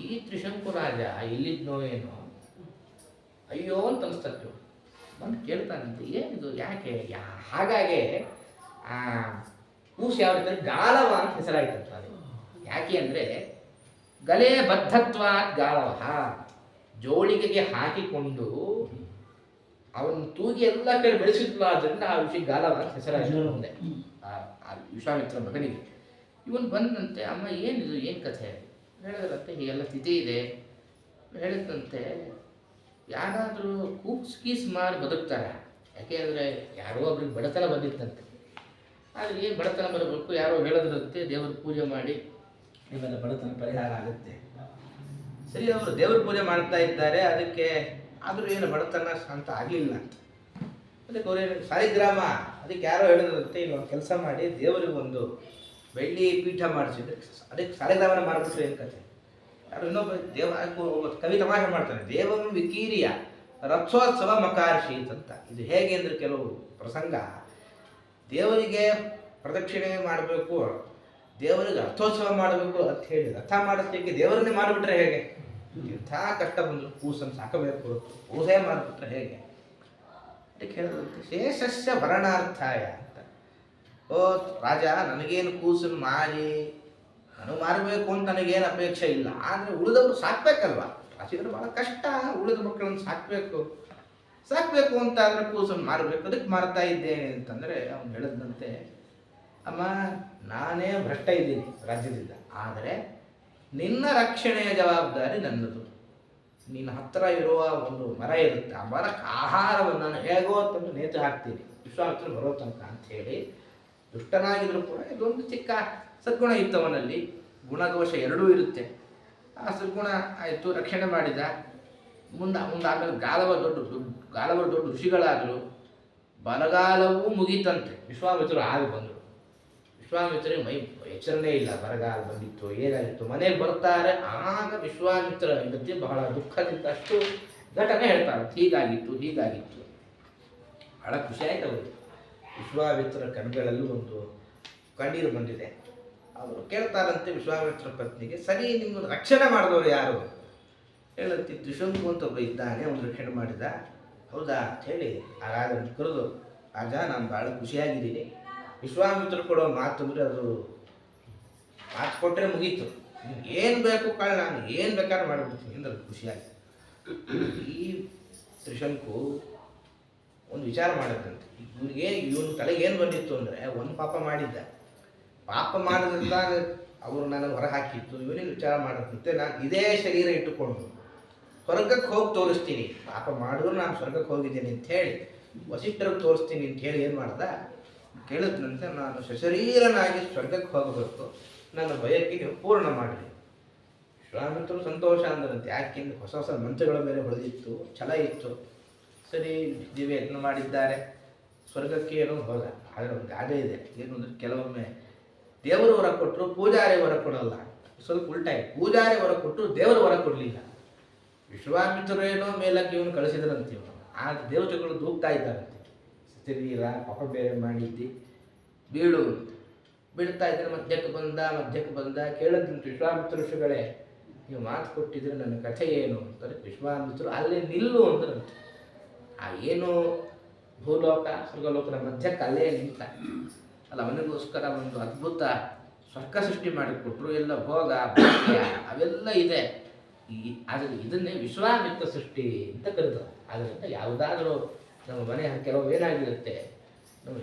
ಈ ತ್ರಿಶಂಕು ರಾಜ ಎಲ್ಲಿದ್ನೋ ಏನೋ, ಅಯ್ಯೋ ಅಂತ ಅನಿಸ್ತತ್ತು. ಬಂದು ಕೇಳ್ತಾನಂತೆ, ಏನಿದು, ಯಾಕೆ? ಹಾಗಾಗಿ ಆ ಕೂಸು ಯಾವ ರೀತಿ ಗಾಲವ ಅಂತ ಹೆಸರಾಯ್ತಂತ. ಅದು ಯಾಕೆ ಅಂದರೆ ಗಲೆ ಬದ್ಧತ್ವ ಗಾಲವ, ಜೋಳಿಗೆಗೆ ಹಾಕಿಕೊಂಡು ಅವನು ತೂಗಿ ಎಲ್ಲ ಕಡೆ ಬೆಳೆಸಿದ್ಲು. ಆದ್ದರಿಂದ ಆ ವಿಷಯ ಗಾಲವ ಅಂತ ಹೆಸರಾಯಿತು ಮುಂದೆ ಆ ವಿಶ್ವಾಮಿತ್ರ ಮಗನಿಗೆ. ಇವನು ಬಂದಂತೆ, ಅಮ್ಮ ಏನಿದು, ಏನು ಕಥೆ ಹೇಳಿದ್ರಂತೆ. ಹೀಗೆಲ್ಲ ತಿಥಿ ಇದೆ ಹೇಳಿದಂತೆ. ಯಾರಾದರೂ ಕೂಸ್ ಮಾರಿ ಬದುಕ್ತಾರೆ, ಯಾಕೆ ಅಂದರೆ ಯಾರೋ ಒಬ್ರಿಗೆ ಬಡತನ ಬಂದಿತ್ತಂತೆ. ಆದರೆ ಏನು ಬಡತನ ಬರಬೇಕು, ಯಾರೋ ಹೇಳೋದ್ರಂತೆ ದೇವರ ಪೂಜೆ ಮಾಡಿ ಇವೆಲ್ಲ ಬಡತನ ಪರಿಹಾರ ಆಗುತ್ತೆ. ಸರಿ, ಅವರು ದೇವರ ಪೂಜೆ ಮಾಡ್ತಾ ಇದ್ದಾರೆ, ಅದಕ್ಕೆ ಆದರೂ ಏನು ಬಡತನ ಅಂತ ಆಗಲಿಲ್ಲ ಅಂತ. ಅದಕ್ಕೆ ಅವರೇನು ಸಾಲಿಗ್ರಾಮ, ಅದಕ್ಕೆ ಯಾರೋ ಹೇಳಿದ್ರಂತೆ ಇಲ್ಲೊಂದು ಕೆಲಸ ಮಾಡಿ ದೇವರಿಗೆ ಒಂದು ಬೆಳ್ಳಿ ಪೀಠ ಮಾಡಿಸಿದ್ರೆ ಅದಕ್ಕೆ ಸಾಲಿಗ್ರಾಮನ ಮಾಡಿಬಿಟ್ರೆ ಏನು ಕತೆ. ಯಾರು ಇನ್ನೊಬ್ಬ ಕವಿ ತಮಾಷೆ ಮಾಡ್ತಾನೆ, ದೇವಂ ವಿಕೀರಿಯ ರಥೋತ್ಸವ ಮಕಾರ್ಷೀತ್ ಅಂತ. ಇದು ಹೇಗೆ ಅಂದರೆ ಕೆಲವು ಪ್ರಸಂಗ ದೇವರಿಗೆ ಪ್ರದಕ್ಷಿಣೆ ಮಾಡಬೇಕು, ದೇವರಿಗೆ ರಥೋತ್ಸವ ಮಾಡಬೇಕು ಅಂತ ಹೇಳಿ ರಥ ಮಾಡಿಸ್ಲಿಕ್ಕೆ ದೇವರನ್ನೇ ಮಾಡಿಬಿಟ್ರೆ ಹೇಗೆ? ಇಂಥ ಕಷ್ಟ ಬಂದರು ಕೂಸನ್ನು ಸಾಕಬೇಕು ಹೊರತು ಪೂಜೆ ಮಾಡಿಬಿಟ್ರೆ ಹೇಗೆ? ಅದಕ್ಕೆ ಹೇಳಿದಂತೆ ಶೇಷಸ್ಯ ಭರಣಾರ್ಥಾಯ ಅಂತ. ಓ ರಾಜ, ನನಗೇನು ಕೂಸನ್ನು ಮಾರಿ ನನಗೆ ಮಾರಬೇಕು ಅಂತ ನನಗೇನು ಅಪೇಕ್ಷೆ ಇಲ್ಲ, ಆದರೆ ಉಳಿದವರು ಸಾಕ್ಬೇಕಲ್ವ, ರಾಸಿದ್ರೆ ಭಾಳ ಕಷ್ಟ, ಉಳಿದ ಮಕ್ಕಳನ್ನು ಸಾಕಬೇಕು ಅಂತ ಆದರೆ ಕೂಸನ್ನು ಮಾರಬೇಕು, ಅದಕ್ಕೆ ಮಾರ್ತಾ ಇದ್ದೇನೆ ಅಂತಂದರೆ ಅವನು ಹೇಳಿದಂತೆ, ಅಮ್ಮ ನಾನೇ ಭ್ರಷ್ಟ ಇದ್ದೀನಿ ರಾಜ್ಯದಿಂದ, ಆದರೆ ನಿನ್ನ ರಕ್ಷಣೆಯ ಜವಾಬ್ದಾರಿ ನನ್ನದು. ನಿನ್ನ ಹತ್ತಿರ ಇರುವ ಒಂದು ಮರ ಇರುತ್ತೆ, ಆ ಮರಕ್ಕೆ ಆಹಾರವನ್ನು ನಾನು ಹೇಗೋ ತಂದು ನೇತು ಹಾಕ್ತೀನಿ ವಿಶ್ವಾಮಿತ್ರ ಬರೋ ತನಕ ಅಂಥೇಳಿ. ದುಷ್ಟನಾಗಿದ್ರು ಕೂಡ ಇದೊಂದು ಚಿಕ್ಕ ಸದ್ಗುಣ ಇತ್ತು ಅವನಲ್ಲಿ, ಗುಣದೋಷ ಎರಡೂ ಇರುತ್ತೆ. ಆ ಸದ್ಗುಣ ಆಯಿತು, ರಕ್ಷಣೆ ಮಾಡಿದ. ಮುಂದಾಗಲು ಗಾಲವರು ದೊಡ್ಡ ಋಷಿಗಳಾದರು. ಬರಗಾಲವೂ ಮುಗೀತಂತೆ, ವಿಶ್ವಾಮಿತ್ರರು ಆಗಿ ಬಂದರು. ವಿಶ್ವಾಮಿತ್ರರಿಗೆ ಮೈ ಎಚ್ಚರಣೆ ಇಲ್ಲ, ಬರಗಾಲ ಬಂದಿತ್ತು ಏನಾಗಿತ್ತು. ಮನೆಗೆ ಬರ್ತಾರೆ, ಆಗ ವಿಶ್ವಾಮಿತ್ರ ಹೆಂಡತಿ ಬಹಳ ದುಃಖದಿಂದ ಅಷ್ಟು ಘಟನೆ ಹೇಳ್ತಾರೆ, ಹೀಗಾಗಿತ್ತು. ಬಹಳ ಖುಷಿ ಆಯ್ತು ಅವರು. ವಿಶ್ವಾಮಿತ್ರ ಕಣ್ಗಳಲ್ಲೂ ಒಂದು ಕಣ್ಣೀರು ಬಂದಿದೆ. ಅವರು ಕೇಳ್ತಾರಂತೆ ವಿಶ್ವಾಮಿತ್ರ ಪತ್ನಿಗೆ, ಸರಿ ನಿಮ್ಮನ್ನು ರಕ್ಷಣೆ ಮಾಡಿದವರು ಯಾರು? ಹೇಳುತ್ತಿ ತ್ರಿಶಂಕು ಅಂತ ಒಬ್ಬ ಇದ್ದಾನೆ, ಅವನು ರಕ್ಷಣೆ ಮಾಡಿದ. ಹೌದಾ ಅಂತ ಹೇಳಿ ಆ ರಾಜನ ಕರೆದು, ರಾಜ ನಾನು ಭಾಳ ಖುಷಿಯಾಗಿದ್ದೀನಿ, ವಿಶ್ವಾಮಿತ್ರ ಕೊಡೋ ಮಾತು ಅಂದರೆ ಅದು ಮಾತು ಕೊಟ್ಟರೆ ಮುಗೀತು, ನಿಮ್ಗೆ ಏನು ಬೇಕು ಕಾಳ ನಾನು ಏನು ಬೇಕಾದ್ರೂ ಮಾಡಿಬಿಡ್ತೀನಿ ಅಂದ್ರೆ ಖುಷಿಯಾಗಿ. ಈ ತ್ರಿಶಂಕು ಒಂದು ವಿಚಾರ ಮಾಡಿದಂತೆ, ಇವನ ತಲೆಗೆ ಏನು ಬಂದಿತ್ತು ಅಂದರೆ ಒಂದು ಪಾಪ ಮಾಡಿದ್ರಿಂದ ಅವರು ನನಗೆ ಹೊರ ಹಾಕಿತ್ತು. ಇವನಿಗೆ ವಿಚಾರ ಮಾಡಿದಂತೆ, ನಾನು ಇದೇ ಶರೀರ ಇಟ್ಟುಕೊಂಡು ಸ್ವರ್ಗಕ್ಕೆ ಹೋಗಿ ತೋರಿಸ್ತೀನಿ, ಪಾಪ ಮಾಡಿದ್ರು ನಾನು ಸ್ವರ್ಗಕ್ಕೆ ಹೋಗಿದ್ದೀನಿ ಅಂತ ಹೇಳಿ ವಸಿಷ್ಠರಿಗೆ ತೋರಿಸ್ತೀನಿ ಅಂತ ಹೇಳಿ ಏನು ಮಾಡ್ದ, ಕೇಳಿದಂತೆ ನಾನು ಸಶರೀರನಾಗಿ ಸ್ವರ್ಗಕ್ಕೆ ಹೋಗಬೇಕು, ನನ್ನ ಬಯಕೆ ಪೂರ್ಣ ಮಾಡಲಿ. ವಿಶ್ವಾಮಿತ್ರರು ಸಂತೋಷ ಅಂದರಂತೆ, ಯಾಕೆಂದ್ರೆ ಹೊಸ ಮಂತ್ರಗಳ ಮೇಲೆ ಹೊಳೆದಿತ್ತು, ಛಲ ಇತ್ತು. ಸರಿ, ದಿವ್ಯ ಯತ್ನ ಮಾಡಿದ್ದಾರೆ, ಸ್ವರ್ಗಕ್ಕೆ ಏನೋ ಹೋದ. ಆದರೆ ಒಂದು ಗಾದೆ ಇದೆ, ಏನು ಅಂದರೆ ಕೆಲವೊಮ್ಮೆ ದೇವರು ವರ ಕೊಟ್ಟರು ಪೂಜಾರಿ ವರ ಕೊಡಲ್ಲ, ಸ್ವಲ್ಪ ಉಲ್ಟಾಗಿ ಪೂಜಾರಿ ವರ ಕೊಟ್ಟರು ದೇವರು ವರ ಕೊಡಲಿಲ್ಲ. ವಿಶ್ವಾಮಿತ್ರರೇನೋ ಮೇಲಕ್ಕೆ ಇವನು ಕಳಿಸಿದ್ರಂತೀವ, ಆ ದೇವತೆಗಳು ದೂಗ್ತಾ ಇದ್ದಾರಂತೆ, ಶರೀರ ಪಾಪ ಬೇರೆ ಮಾಡಿದ್ದಿ ಬೀಳ್ತಾ ಇದ್ರೆ ಮಧ್ಯಕ್ಕೆ ಬಂದ ಕೇಳಿದಂತೆ, ವಿಶ್ವಾಮಿತ್ರ ಋಷಿಗಳೇ ನೀವು ಮಾತು ಕೊಟ್ಟಿದ್ರೆ ನನ್ನ ಕಥೆ ಏನು ಅಂತಾರೆ. ವಿಶ್ವಾಮಿತ್ರರು ಅಲ್ಲೇ ನಿಲ್ಲು ಅಂದ್ರಂತೆ. ಆ ಏನು ಭೂಲೋಕ ಸ್ವರ್ಗಲೋಕದ ಮಧ್ಯಕ್ಕೆ ಅಲ್ಲೇ ನಿಂತ ಅಲ್ಲ, ಅವನಿಗೋಸ್ಕರ ಒಂದು ಅದ್ಭುತ ಸ್ವರ್ಗ ಸೃಷ್ಟಿ ಮಾಡಿಕೊಟ್ರು, ಎಲ್ಲ ಭೋಗ ಭಾಗ್ಯ ಅವೆಲ್ಲ ಇದೆ. ಆದರೆ ಇದನ್ನೇ ವಿಶ್ವಾಮಿತ್ರ ಸೃಷ್ಟಿ ಅಂತ ಕರೀತಾರೆ. ಆದ್ದರಿಂದ ಯಾವುದಾದ್ರೂ ನಮ್ಮ ಮನೆ ಕೆಲವು ಏನಾಗಿರುತ್ತೆ, ನಾವು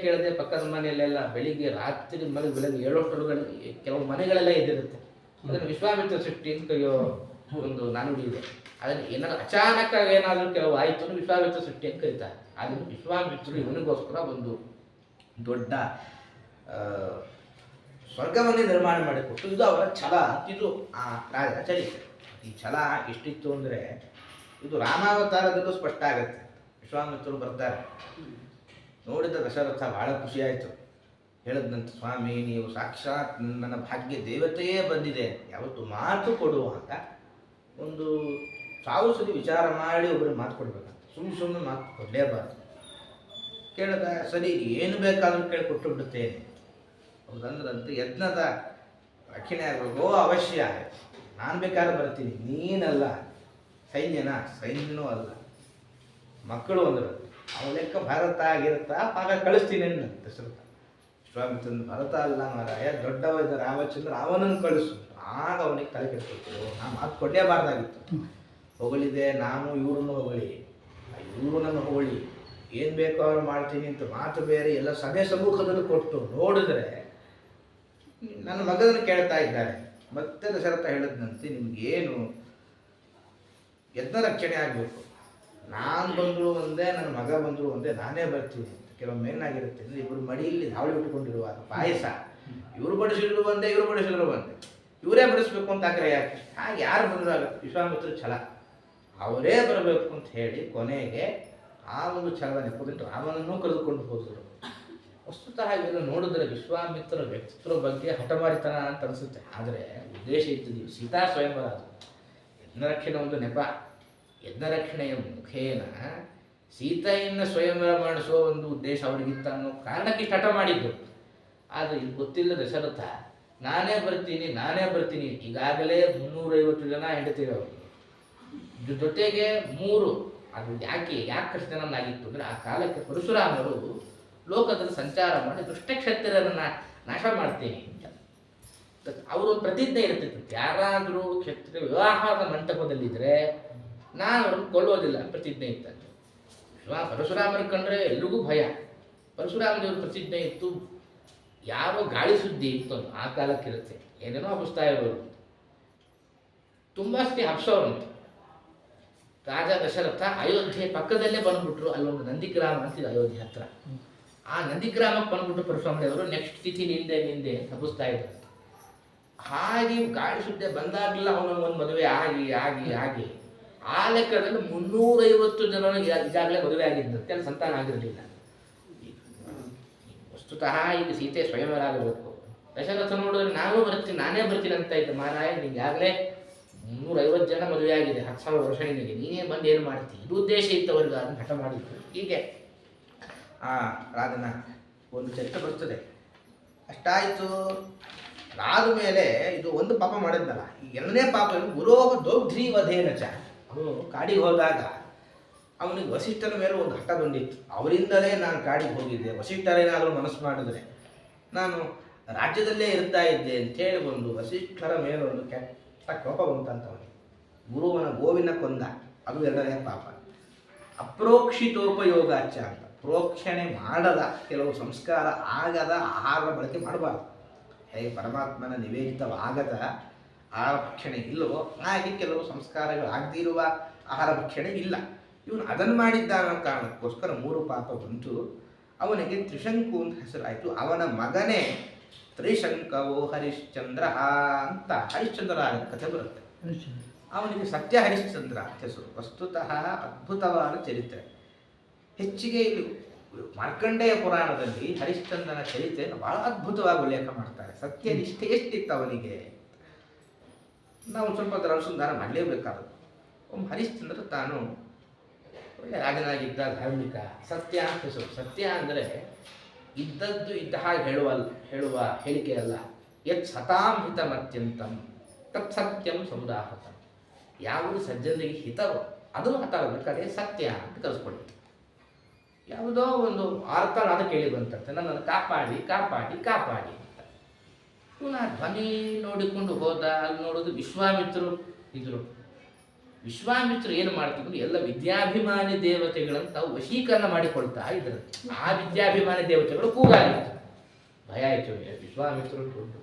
ಕೇಳದೆ ಪಕ್ಕದ ಮನೆಯಲ್ಲೆಲ್ಲ ಬೆಳಿಗ್ಗೆ ರಾತ್ರಿ ಬೆಳಗ್ಗೆ 7 ಕೆಲವು ಮನೆಗಳೆಲ್ಲ ಇದ್ದಿರುತ್ತೆ. ಅದನ್ನು ವಿಶ್ವಾಮಿತ್ರ ಸೃಷ್ಟಿ ಅಂತ ಕರೆಯೋ ಒಂದು ನಾನುಡಿ ಇದೆ. ಅದನ್ನು ಏನಾದ್ರು ಅಚಾನಕ ಏನಾದರೂ ಕೆಲವು ಆಯಿತು ವಿಶ್ವಾಮಿತ್ರ ಸೃಷ್ಟಿ ಅಂತ ಕರೀತಾರೆ. ಅದನ್ನು ವಿಶ್ವಾಮಿತ್ರರು ಇವನಿಗೋಸ್ಕರ ಒಂದು ದೊಡ್ಡ ಸ್ವರ್ಗವನ್ನೇ ನಿರ್ಮಾಣ ಮಾಡಿಕೊಟ್ಟು, ಇದು ಅವರ ಛಲ, ಇದು ಆ ರಾಜ ಚರಿತ್ರೆ. ಈ ಛಲ ಎಷ್ಟಿತ್ತು ಅಂದರೆ ಇದು ರಾಮಾವತಾರದಲ್ಲೂ ಸ್ಪಷ್ಟ ಆಗುತ್ತೆ. ವಿಶ್ವಾಮಿತ್ರರು ಬರ್ತಾರೆ, ನೋಡಿದ ದಶರಥ ಭಾಳ ಖುಷಿಯಾಯಿತು. ಹೇಳಿದಂತೆ, ಸ್ವಾಮಿ ನೀವು ಸಾಕ್ಷಾತ್ ನನ್ನ ಭಾಗ್ಯ ದೇವತೆಯೇ ಬಂದಿದೆ, ಯಾವತ್ತು ಮಾತು ಕೊಡುವಾಗ ಒಂದು ಸಾವು ಸತಿ ವಿಚಾರ ಮಾಡಿ ಒಬ್ಬರು ಮಾತು ಕೊಡ್ಬೇಕಂತ, ಸುಮ್ಮನೆ ಮಾತು ಕೊಡಲೇಬಾರ್ದು. ಕೇಳಿದ, ಸರಿ ಏನು ಬೇಕಾದರೂ ಕೇಳಿ ಕೊಟ್ಟು ಬಿಡುತ್ತೇನೆ. ಹೌದಂದ್ರಂತೆ, ಯಜ್ಞದ ರಕ್ಷಣೆ ಆಗಬೇಕು, ಅವಶ್ಯ ನಾನು ಬೇಕಾದ್ರೆ ಬರ್ತೀನಿ, ನೀನಲ್ಲ. ಸೈನ್ಯನೂ ಅಲ್ಲ, ಮಕ್ಕಳು ಅಂದರು. ಅವನ ಲೆಕ್ಕ ಭಾರತ ಆಗಿರುತ್ತಾ ಆಗ ಕಳಿಸ್ತೀನಿ ಅಂತ ದಶರಥ. ವಿಶ್ವಾಮಿತ್ರನ ಭರತ ಅಲ್ಲ ಮಾರಾಯ, ದೊಡ್ಡವ ಇದ್ದ ರಾಮಚಂದ್ರ, ಅವನನ್ನು ಕಳಿಸು. ಆಗ ಅವನಿಗೆ ತಲೆ ಕೆಟ್ಟಿತ್ತು, ನಾನು ಮಾತು ಕೊಡಲೇಬಾರ್ದಾಗಿತ್ತು. ಹೊಗಳಿದೆ ನಾನು, ಇವ್ರನ್ನು ಹೊಗಳಿ, ಇವರು ನನ್ನ ಹೊಗಳಿ, ಏನು ಬೇಕೋ ಅವ್ರು ಮಾಡ್ತೀನಿ ಅಂತ ಮಾತು ಬೇರೆ ಎಲ್ಲ ಸಭೆ ಸಮ್ಮುಖದಲ್ಲಿ ಕೊಟ್ಟು ನೋಡಿದ್ರೆ ನನ್ನ ಮಗನನ್ನು ಕೇಳ್ತಾ ಇದ್ದಾರೆ. ಮತ್ತೆ ದಶರಥ ಹೇಳಿದಂತೆ, ನಿಮಗೇನು ಯಜ್ಞ ರಕ್ಷಣೆ ಆಗಬೇಕು, ನಾನು ಬಂದರೂ ಒಂದೇ, ನನ್ನ ಮಗ ಬಂದರೂ ಒಂದೇ, ನಾನೇ ಬರ್ತೀನಿ ಅಂತ ಕೆಲವೊಮ್ಮೆ ಏನಾಗಿರುತ್ತೆ ಅಂದರೆ ಇಬ್ಬರು ಮಡಿಯಲ್ಲಿ ಧಾವಳಿ ಉಟ್ಕೊಂಡಿರುವಾಗ ಪಾಯಸ ಇವರು ಬಡಿಸಿದ್ರು ಬಂದೆ, ಇವರು ಬಡಿಸಿದ್ರು ಬಂದೆ, ಇವರೇ ಬಡಿಸ್ಬೇಕು ಅಂತ ಆಗ್ರಹ ಯಾಕೆ? ಹಾಗೆ ಯಾರು ಬಂದಾಗ ವಿಶ್ವಾಮಿತ್ರ ಛಲ, ಅವರೇ ಬರಬೇಕು ಅಂತ ಹೇಳಿ ಕೊನೆಗೆ ಆ ಒಂದು ಛಲದ ನೆಪದಿಂದ ರಾಮನನ್ನೂ ಕರೆದುಕೊಂಡು ಹೋದರು. ವಸ್ತುತಃ ಇವೆಲ್ಲ ನೋಡಿದ್ರೆ ವಿಶ್ವಾಮಿತ್ರ ವ್ಯಕ್ತಿತ್ವ ಬಗ್ಗೆ ಹಠಮಾರಿತನ ಅಂತ ಅನಿಸುತ್ತೆ. ಆದರೆ ಉದ್ದೇಶ ಇದ್ದದ್ದು ಸೀತಾ ಸ್ವಯಂವರ, ಅದು ಯಜ್ಞರಕ್ಷಣೆ ಒಂದು ನೆಪ. ಯಜ್ಞರಕ್ಷಣೆಯ ಮುಖೇನ ಸೀತೆಯನ್ನು ಸ್ವಯಂವರ ಮಾಡಿಸುವ ಒಂದು ಉದ್ದೇಶ ಅವರಿಗಿತ್ತ ಅನ್ನೋ ಕಾರಣಕ್ಕೆ ಹಠ ಮಾಡಿದ್ದು. ಆದರೆ ಇದು ಗೊತ್ತಿಲ್ಲ ದಶರಥ, ನಾನೇ ಬರ್ತೀನಿ, ಈಗಾಗಲೇ 350 ಜನ ಹೆಂಡತಿರವರು, ಜೊತೆಗೆ 3, ಅದು ಯಾಕೆ ಕಷ್ಟನಾಗಿತ್ತು ಅಂದರೆ ಆ ಕಾಲಕ್ಕೆ ಪರಶುರಾಮರು ಲೋಕದಲ್ಲಿ ಸಂಚಾರ ಮಾಡಿ ದುಷ್ಟಕ್ಷತ್ರಿಯರನ್ನು ನಾಶ ಮಾಡ್ತೀನಿ ಅಂತ ಅವರು ಪ್ರತಿಜ್ಞೆ ಇರ್ತಿತ್ತು. ಯಾರಾದರೂ ಕ್ಷತ್ರಿಯ ವಿವಾಹದ ಮಂಟಪದಲ್ಲಿದ್ದರೆ ನಾನು ಅವ್ರನ್ನ ಕೊಲ್ಲೋದಿಲ್ಲ ಪ್ರತಿಜ್ಞೆ ಇತ್ತಂತೆ. ಪರಶುರಾಮರ ಕಂಡ್ರೆ ಎಲ್ರಿಗೂ ಭಯ. ಪರಶುರಾಮದೇವ್ರ ಪ್ರತಿಜ್ಞೆ ಇತ್ತು. ಯಾರೋ ಗಾಳಿ ಸುದ್ದಿ ಇತ್ತು ಆ ಕಾಲಕ್ಕಿರುತ್ತೆ, ಏನೇನೋ ಹಬ್ಬಿಸ್ತಾ ಇರೋರು, ತುಂಬ ಸತಿ ಹಬ್ಸೋರಂತೆ. ರಾಜ ದಶರಥ ಅಯೋಧ್ಯೆ ಪಕ್ಕದಲ್ಲೇ ಬಂದ್ಬಿಟ್ರು. ಅಲ್ಲೊಂದು ನಂದಿಗ್ರಾಮ ಅಂತಿದೆ ಅಯೋಧ್ಯೆ ಹತ್ರ. ಆ ನಂದಿಗ್ರಾಮಕ್ಕೆ ಬಂದ್ಬಿಟ್ಟು ಪರಶುರಾಮದೇವರು ನೆಕ್ಸ್ಟ್ ತಿಥಿ ನಿಂದೆ ಹಬ್ಬಿಸ್ತಾ ಇದ್ರು. ಹಾಗೆ ಗಾಳಿ ಸುದ್ದಿ ಬಂದಾಗಲಿಲ್ಲ ಅವನೊಂದು ಮದುವೆ ಆಗಿ ಆ ಲೆಕ್ಕದಲ್ಲಿ 350 ಜನ ಈಗಾಗಲೇ ಮದುವೆ ಆಗಿದ್ದಂತೆ, ಅಲ್ಲಿ ಸಂತಾನ ಆಗಿರಲಿಲ್ಲ. ವಸ್ತುತಃ ಈಗ ಸೀತೆ ಸ್ವಯಂವರ ಆಗಬೇಕು. ದಶರಥ ನೋಡಿದ್ರೆ ನಾನೇ ಬರ್ತೀನಿ ಅಂತ ಇದ್ದ. ಮಹಾರಾಯ ನಿಂಗಾಗಲೇ 350 ಜನ ಮದುವೆ ಆಗಿದೆ, 10,000 ವರ್ಷ ನಿನಗೆ, ನೀನೇ ಬಂದು ಏನು ಮಾಡ್ತೀವಿ? ಇದು ಉದ್ದೇಶ ಇತ್ತವರಿಗೆ, ಅದನ್ನು ಹಠ ಮಾಡಿದ್ರು. ಹೀಗೆ ರಾಧನ ಒಂದು ಚರ್ಚೆ ಬರ್ತದೆ. ಅಷ್ಟಾಯಿತು. ಅದಾದ ಮೇಲೆ ಇದು ಒಂದು ಪಾಪ ಮಾಡಿದ್ನಲ್ಲ, ಈ 2ನೇ ಪಾಪ ಗುರೋಹ ದೌಢ್ರೀವಧೇನ ಚ. ಅವನು ಕಾಡಿಗೆ ಹೋದಾಗ ಅವನಿಗೆ ವಸಿಷ್ಠರ ಮೇಲೆ ಒಂದು ಹಠ ಬಂದಿತ್ತು. ಅವರಿಂದಲೇ ನಾನು ಕಾಡಿಗೆ ಹೋಗಿದ್ದೆ, ವಸಿಷ್ಠರೇನಾದರೂ ಮನಸ್ಸು ಮಾಡಿದ್ರೆ ನಾನು ರಾಜ್ಯದಲ್ಲೇ ಇರ್ತಾ ಇದ್ದೆ ಅಂತೇಳಿ ಒಂದು ವಸಿಷ್ಠರ ಮೇಲೆ ಒಂದು ಕೆಟ್ಟ ಕೋಪ ಬಂತಂತವನಿಗೆ. ಗುರುವನ ಗೋವಿನ ಕೊಂದ, ಅದು 2ನೇ ಪಾಪ. ಅಪ್ರೋಕ್ಷಿತೋಪಯೋಗಾಚ ಅಂತ, ಪ್ರೋಕ್ಷಣೆ ಮಾಡದ, ಕೆಲವು ಸಂಸ್ಕಾರ ಆಗದ ಆಹಾರ ಬಳಕೆ ಮಾಡಬಾರ್ದು. ಹೇಗೆ ಪರಮಾತ್ಮನ ನಿವೇದಿತವಾಗದ ಆಹಾರ ಭಕ್ಷಣೆ ಇಲ್ಲವೋ ಹಾಗೆ ಕೆಲವು ಸಂಸ್ಕಾರಗಳು ಆಗದಿರುವ ಆಹಾರ ಭಕ್ಷಣೆ ಇಲ್ಲ. ಇವನು ಅದನ್ನು ಮಾಡಿದ್ದ ಅನ್ನೋ ಕಾರಣಕ್ಕೋಸ್ಕರ 3 ಪಾಪ ಬಂತು. ಅವನಿಗೆ ತ್ರಿಶಂಕು ಅಂತ ಹೆಸರಾಯಿತು. ಅವನ ಮಗನೇ ತ್ರಿಶಂಕವೋ ಹರಿಶ್ಚಂದ್ರ ಅಂತ ಹರಿಶ್ಚಂದ್ರ ಕಥೆ ಬರುತ್ತೆ. ಅವನಿಗೆ ಸತ್ಯ ಹರಿಶ್ಚಂದ್ರ ಹೆಸರು. ವಸ್ತುತಃ ಅದ್ಭುತವಾದ ಚರಿತ್ರೆ. ಹೆಚ್ಚಿಗೆ ಇಲ್ಲಿ ಮಾರ್ಕಂಡೇಯ ಪುರಾಣದಲ್ಲಿ ಹರಿಶ್ಚಂದ್ರನ ಚರಿತ್ರೆಯನ್ನು ಬಹಳ ಅದ್ಭುತವಾಗಿ ಉಲ್ಲೇಖ ಮಾಡ್ತಾರೆ. ಸತ್ಯನಿಷ್ಠೆ ಎಷ್ಟಿತ್ತು ಅವನಿಗೆ, ನಾವು ಸ್ವಲ್ಪ ಅದರ ಅನುಸಂಧಾನ ಮಾಡಲೇಬೇಕಾದದ್ದು. ಹರಿಶ್ಚಂದ್ರ ತಾನು ಒಳ್ಳೆ ರಾಜನಾಗಿದ್ದ, ಧಾರ್ಮಿಕ, ಸತ್ಯ ಅಂತ ಹೆಸರು. ಸತ್ಯ ಅಂದರೆ ಇದ್ದದ್ದು ಇದ್ದ ಹಾಗೆ ಹೇಳುವ ಹೇಳಿಕೆ ಅಲ್ಲ. ಯತ್ ಸತಾಂ ಹಿತಮತ್ಯಂತಂ ತತ್ ಸತ್ಯಂ ಸಮುದಾಹತ. ಯಾವುದು ಸಜ್ಜನಿಗೆ ಹಿತವೋ ಅದು ಹತಾಗಬೇಕಾದ್ರೆ ಸತ್ಯ ಅಂತ ಕಲಿಸ್ಕೊಳ್ಳಿ. ಯಾವುದೋ ಒಂದು ಆರ್ತನಾದ ಕೇಳಿ ಬಂತಂತೆ, ನನ್ನನ್ನು ಕಾಪಾಡಿ ಅಂತ. ಇವನು ಆ ಧ್ವನಿ ನೋಡಿಕೊಂಡು ಹೋದ. ಅಲ್ಲಿ ನೋಡೋದು ವಿಶ್ವಾಮಿತ್ರರು ಇದ್ರು. ವಿಶ್ವಾಮಿತ್ರರು ಏನು ಮಾಡ್ತಿದ್ರು, ಎಲ್ಲ ವಿದ್ಯಾಭಿಮಾನಿ ದೇವತೆಗಳನ್ನು ತಾವು ವಶೀಕರಣ ಮಾಡಿಕೊಳ್ತಾ ಇದ್ರು. ಆ ವಿದ್ಯಾಭಿಮಾನಿ ದೇವತೆಗಳು ಕೂಗಾಗಿತ್ತು. ಭಯ ಆಯಿತು ವಿಶ್ವಾಮಿತ್ರರು. ದೊಡ್ಡ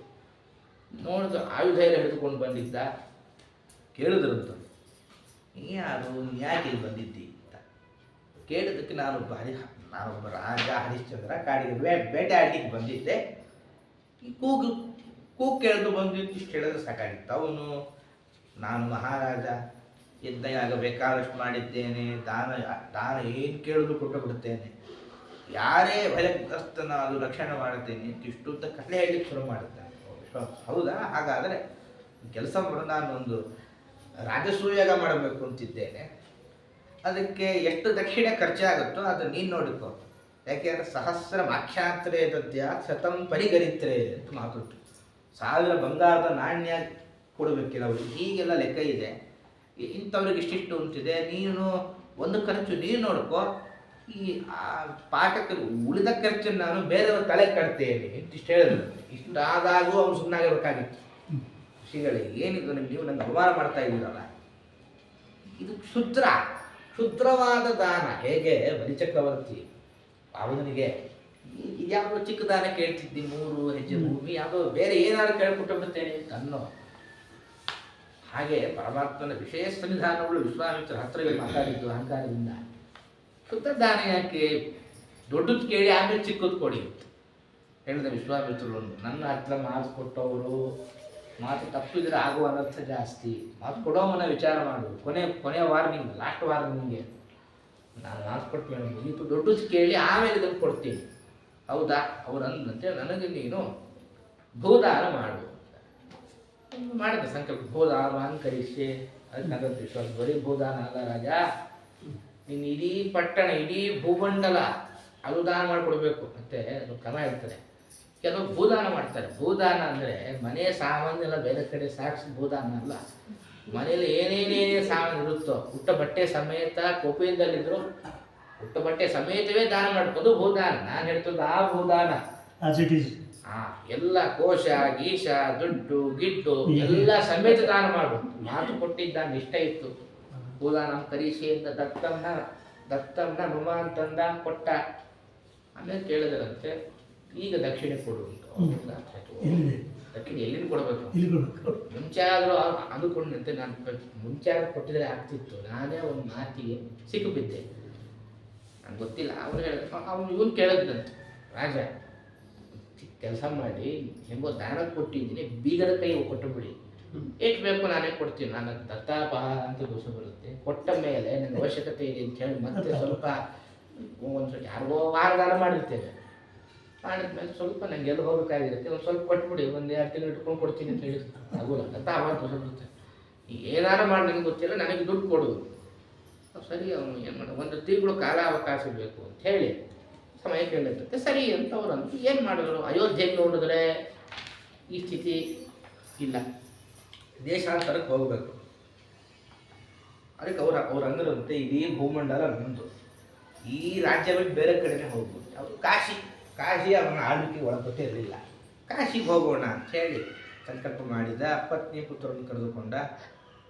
ನೋಡಿದ ಆಯುಧ ಎಲ್ಲ ಹಿಡಿದುಕೊಂಡು ಬಂದಿದ್ದ. ಕೇಳಿದ್ರಂತ, ನೀ ಯಾರು, ಯಾಕೆ ಇಲ್ಲಿ ಬಂದಿದ್ದಿ ಅಂತ ಕೇಳಿದ್ದಕ್ಕೆ ನಾನೊಬ್ಬ ರಾಜ ಹರಿಶ್ಚಂದ್ರ, ಕಾಡಿಗೆ ಬೇಟೆ ಆಡಲಿಕ್ಕೆ ಬಂದಿದ್ದೆ. ಈ ಕೂಗು ಕೇಳಿದು ಬಂದಿದ್ದು ಇಷ್ಟು ಹೇಳಿದ್ರೆ ಸಾಕಾಗಿತ್ತು. ಅವನು ನಾನು ಮಹಾರಾಜ, ಯಜ್ಞಯಾಗ ಬೇಕಾದಷ್ಟು ಮಾಡಿದ್ದೇನೆ, ದಾನ ಏನು ಕೇಳಿದ್ರು ಕೊಟ್ಟು ಬಿಡುತ್ತೇನೆ, ಯಾರೇ ಭಯಗ್ರಸ್ತನ ಅದು ರಕ್ಷಣೆ ಮಾಡುತ್ತೇನೆ ಅಂತ ಇಷ್ಟುದ್ದ ಕಥೆ ಹೇಳಲಿಕ್ಕೆ ಶುರು ಮಾಡುತ್ತಾನೆ. ಹೌದಾ, ಹಾಗಾದರೆ ಕೆಲಸ ಮಾಡು, ನಾನೊಂದು ರಾಜಸೂಯಾಗ ಮಾಡಬೇಕು ಅಂತಿದ್ದೇನೆ, ಅದಕ್ಕೆ ಎಷ್ಟು ದಕ್ಷಿಣೆ ಖರ್ಚಾಗುತ್ತೋ ಅದು ನೀನು ನೋಡಿಕೊ. ಯಾಕೆಂದರೆ ಸಹಸ್ರ ಮಾಖ್ಯಾತ್ರೇ ದದ್ಯ ಶತಂ ಪರಿಗರಿತ್ರೆ ಅಂತ ಮಾತುಂಟು. 1000 ಬಂಗಾರದ ನಾಣ್ಯ ಕೊಡಬೇಕಿಲ್ಲ ಅವರು, ಹೀಗೆಲ್ಲ ಲೆಕ್ಕ ಇದೆ. ಇಂಥವ್ರಿಗೆ ಇಷ್ಟಿಷ್ಟು ಅಂತಿದೆ, ನೀನು ಒಂದು ಖರ್ಚು ನೀನು ನೋಡ್ಕೋ, ಈ ಪಾಠಕ್ಕೆ ಉಳಿದ ಖರ್ಚನ್ನು ನಾನು ಬೇರೆಯವ್ರ ತಲೆ ಕಟ್ತೇನೆ ಇಷ್ಟು ಹೇಳಿದ್ರು. ಇಷ್ಟಾದಾಗೂ ಅವನು ಸುಮ್ಮನಾಗಬೇಕಾಗಿತ್ತು. ಋಷಿಗಳಿಗೆ ಏನಿದು, ನೀವು ನನ್ನ ಅವಮಾನ ಮಾಡ್ತಾ ಇದ್ದೀರಲ್ಲ, ಇದು ಕ್ಷುದ್ರವಾದ ದಾನ. ಹೇಗೆ ಬಲಿಚಕ್ರವರ್ತಿ ಅವನಿಗೆ ಯಾವುದೋ ಚಿಕ್ಕ ದಾನ ಕೇಳ್ತಿದ್ದಿ, 3 ಹೆಜ್ಜೆ ಭೂಮಿ, ಯಾವುದೋ ಬೇರೆ ಏನಾದ್ರು ಕೇಳ್ಕೊಟ್ಟು ಬಿಡ್ತೇನೆ ಅಂತ ಅನ್ನೋ ಹಾಗೆ ಪರಮಾತ್ಮನ ವಿಶೇಷ ಸನ್ನಿಧಾನಗಳು ವಿಶ್ವಾಮಿತ್ರ ಹತ್ತಿರವೇ ಮಾತಾಡಿದ್ದು ಅಹಂಕಾರದಿಂದ. ಶುದ್ಧ ದಾನ ಯಾಕೆ ದೊಡ್ಡದು ಕೇಳಿ ಆಮೇಲೆ ಚಿಕ್ಕದು ಕೊಡಿ ಹೇಳಿದ ವಿಶ್ವಾಮಿತ್ರರು. ನನ್ನ ಹತ್ರ ಮಾತು ಕೊಟ್ಟವರು ಮಾತು ತಪ್ಪಿದ್ರೆ ಆಗುವ ಅನರ್ಥ ಜಾಸ್ತಿ. ಮಾತು ಕೊಡೋವನ್ನ ವಿಚಾರ ಮಾಡು. ಕೊನೆಯ ವಾರ್ನಿಂಗ್, ಲಾಸ್ಟ್ ವಾರ್ನಿಂಗ್ಗೆ ನಾನು ಮಾತು ಕೊಟ್ಟು ಮುಗೀತು, ದೊಡ್ಡದು ಕೇಳಿ ಆಮೇಲೆ ಇದನ್ನು ಕೊಡ್ತೀನಿ. ಹೌದಾ? ಅವ್ರು ಅಂದಂತೆ ನನಗೆ ನೀನು ಭೂದಾನ ಮಾಡು ಮಾಡಿದ ಸಂಕಲ್ಪ. ಭೂದಾನ ಅನುಕರಿಸಿ ಅದಕ್ಕೆ ವಿಶ್ವಾಸ. ಬರೀ ಭೂದಾನ ಅಲ್ಲ ರಾಜ, ನೀನು ಇಡೀ ಪಟ್ಟಣ ಇಡೀ ಭೂಮಂಡಲ ಅದು ದಾನ ಮಾಡಿಕೊಡ್ಬೇಕು. ಮತ್ತೆ ಅದು ಕ್ರಮ ಇರ್ತದೆ. ಕೆಲವು ಭೂದಾನ ಮಾಡ್ತಾರೆ. ಭೂದಾನ ಅಂದರೆ ಮನೆಯ ಸಾಮಾನೆಲ್ಲ ಬೇರೆ ಕಡೆ ಸಾಗಿಸಿ ಭೂದಾನ ಅಲ್ಲ. ಮನೇಲಿ ಏನೇನೇನೇ ಸಾಮಾನು ಇರುತ್ತೋ ಹುಟ್ಟ ಬಟ್ಟೆ ಸಮೇತ ಕೋಪಿಯಿಂದಲ್ಲಿದ್ರು ಹುಟ್ಟ ಬಟ್ಟೆ ಸಮೇತವೇ ದಾನ ಮಾಡ್ಬೋದು ಭೂದಾನ. ನಾನು ಹೇಳ್ತದ್ದು ಆ ಭೂದಾನ. ಎಲ್ಲ ಕೋಶ ಗೀಶ ದುಡ್ಡು ಗಿಡ್ಡು ಎಲ್ಲ ಸಮೇತ ದಾನ ಮಾಡು. ಮಾತು ಕೊಟ್ಟಿದ್ದಾನೆ, ಇಷ್ಟ ಇತ್ತು. ಭೂದಾನ ಕರೀಶಿ ಅಂತ ದತ್ತಂನ ನುಮ ಅಂತಂದ ಕೊಟ್ಟ. ಆಮೇಲೆ ಕೇಳಿದರಂತೆ ಈಗ ದಕ್ಷಿಣೆ ಕೊಡು. ದಕ್ಷಿಣೆ ಎಲ್ಲಿಂದ ಕೊಡಬೇಕು? ಮುಂಚೆ ಆದರೂ ಅಂದುಕೊಂಡಂತೆ ನಾನು ಮುಂಚೆ ಆದ್ರೂ ಕೊಟ್ಟಿದ್ರೆ ಆಗ್ತಿತ್ತು. ನಾನೇ ಒಂದು ಮಾತಿಗೆ ಸಿಕ್ಕಿಬಿದ್ದೆ. ನಂಗೆ ಗೊತ್ತಿಲ್ಲ. ಅವನು ಇವನು ಕೇಳಿದಂತೆ, ರಾಜ ಕೆಲಸ ಮಾಡಿ ಹೆಂಗೋ ದಾನ ಕೊಟ್ಟಿದ್ದೀನಿ, ಬೀಗದ ಕೈ ಕೊಟ್ಟು ಬಿಡಿ. ಎಷ್ಟು ಬೇಕು ನಾನೇ ಕೊಡ್ತೀನಿ. ನಾನು ದತ್ತಾಪಹಾರ ಅಂತ ದೋಷ ಬರುತ್ತೆ. ಕೊಟ್ಟ ಮೇಲೆ ನನ್ನ ಅವಶ್ಯಕತೆ ಇದೆ ಅಂತ ಹೇಳಿ ಮತ್ತೆ ಸ್ವಲ್ಪ ಒಂದು ಯಾರಿಗೋ ವಾರದಾನ ಮಾಡಿರ್ತೇವೆ. ಮಾಡಿದ್ಮೇಲೆ ಸ್ವಲ್ಪ ನಂಗೆ ಎಲ್ಲಿ ಹೋಗ್ಬೇಕಾಗಿರುತ್ತೆ, ಒಂದು ಸ್ವಲ್ಪ ಕೊಟ್ಬಿಡಿ, ಒಂದು 2 ತಿಂಗಳು ಇಟ್ಕೊಂಡು ಕೊಡ್ತೀನಿ ಅಂತ ಹೇಳಿ ಆಗೋಲ್ಲ. ದತ್ತ ಆವಾಗ ದೋಷ ಬರುತ್ತೆ. ಏನಾರು ಮಾಡಿ ನನಗೆ ಗೊತ್ತಿಲ್ಲ, ನನಗೆ ದುಡ್ಡು ಕೊಡೋದು. ಸರಿ, ಅವನು ಏನು ಮಾಡ, ಒಂದು ತಿಂಗಳು ಕಾಲ ಅವಕಾಶ ಬೇಕು ಅಂತ ಹೇಳಿ ಸಮಯ ಕೇಳಿರುತ್ತೆ. ಸರಿ ಅಂತ ಅವ್ರಂತೂ ಏನು ಮಾಡಿದ್ರು. ಅಯೋಧ್ಯೆಗೆ ನೋಡಿದ್ರೆ ಈ ಸ್ಥಿತಿ ಇಲ್ಲ, ದೇಶಾಂತರಕ್ಕೆ ಹೋಗಬೇಕು. ಅದಕ್ಕೆ ಅವ್ರು ಅಂದ್ರಂತೆ ಇಡೀ ಭೂಮಂಡಲ ನಮ್ಮದು, ಈ ರಾಜ್ಯ ಬಿಟ್ಟು ಬೇರೆ ಕಡೆನೇ ಹೋಗ್ಬೋದು. ಅವರು ಕಾಶಿ ಅವನ ಆಳ್ವಿಕೆ ಒಳಪಟ್ಟೇ ಇರಲಿಲ್ಲ. ಕಾಶಿಗೆ ಹೋಗೋಣ ಅಂತ ಹೇಳಿ ಸಂಕಲ್ಪ ಮಾಡಿದ. ಪತ್ನಿ ಪುತ್ರರನ್ನು ಕರೆದುಕೊಂಡ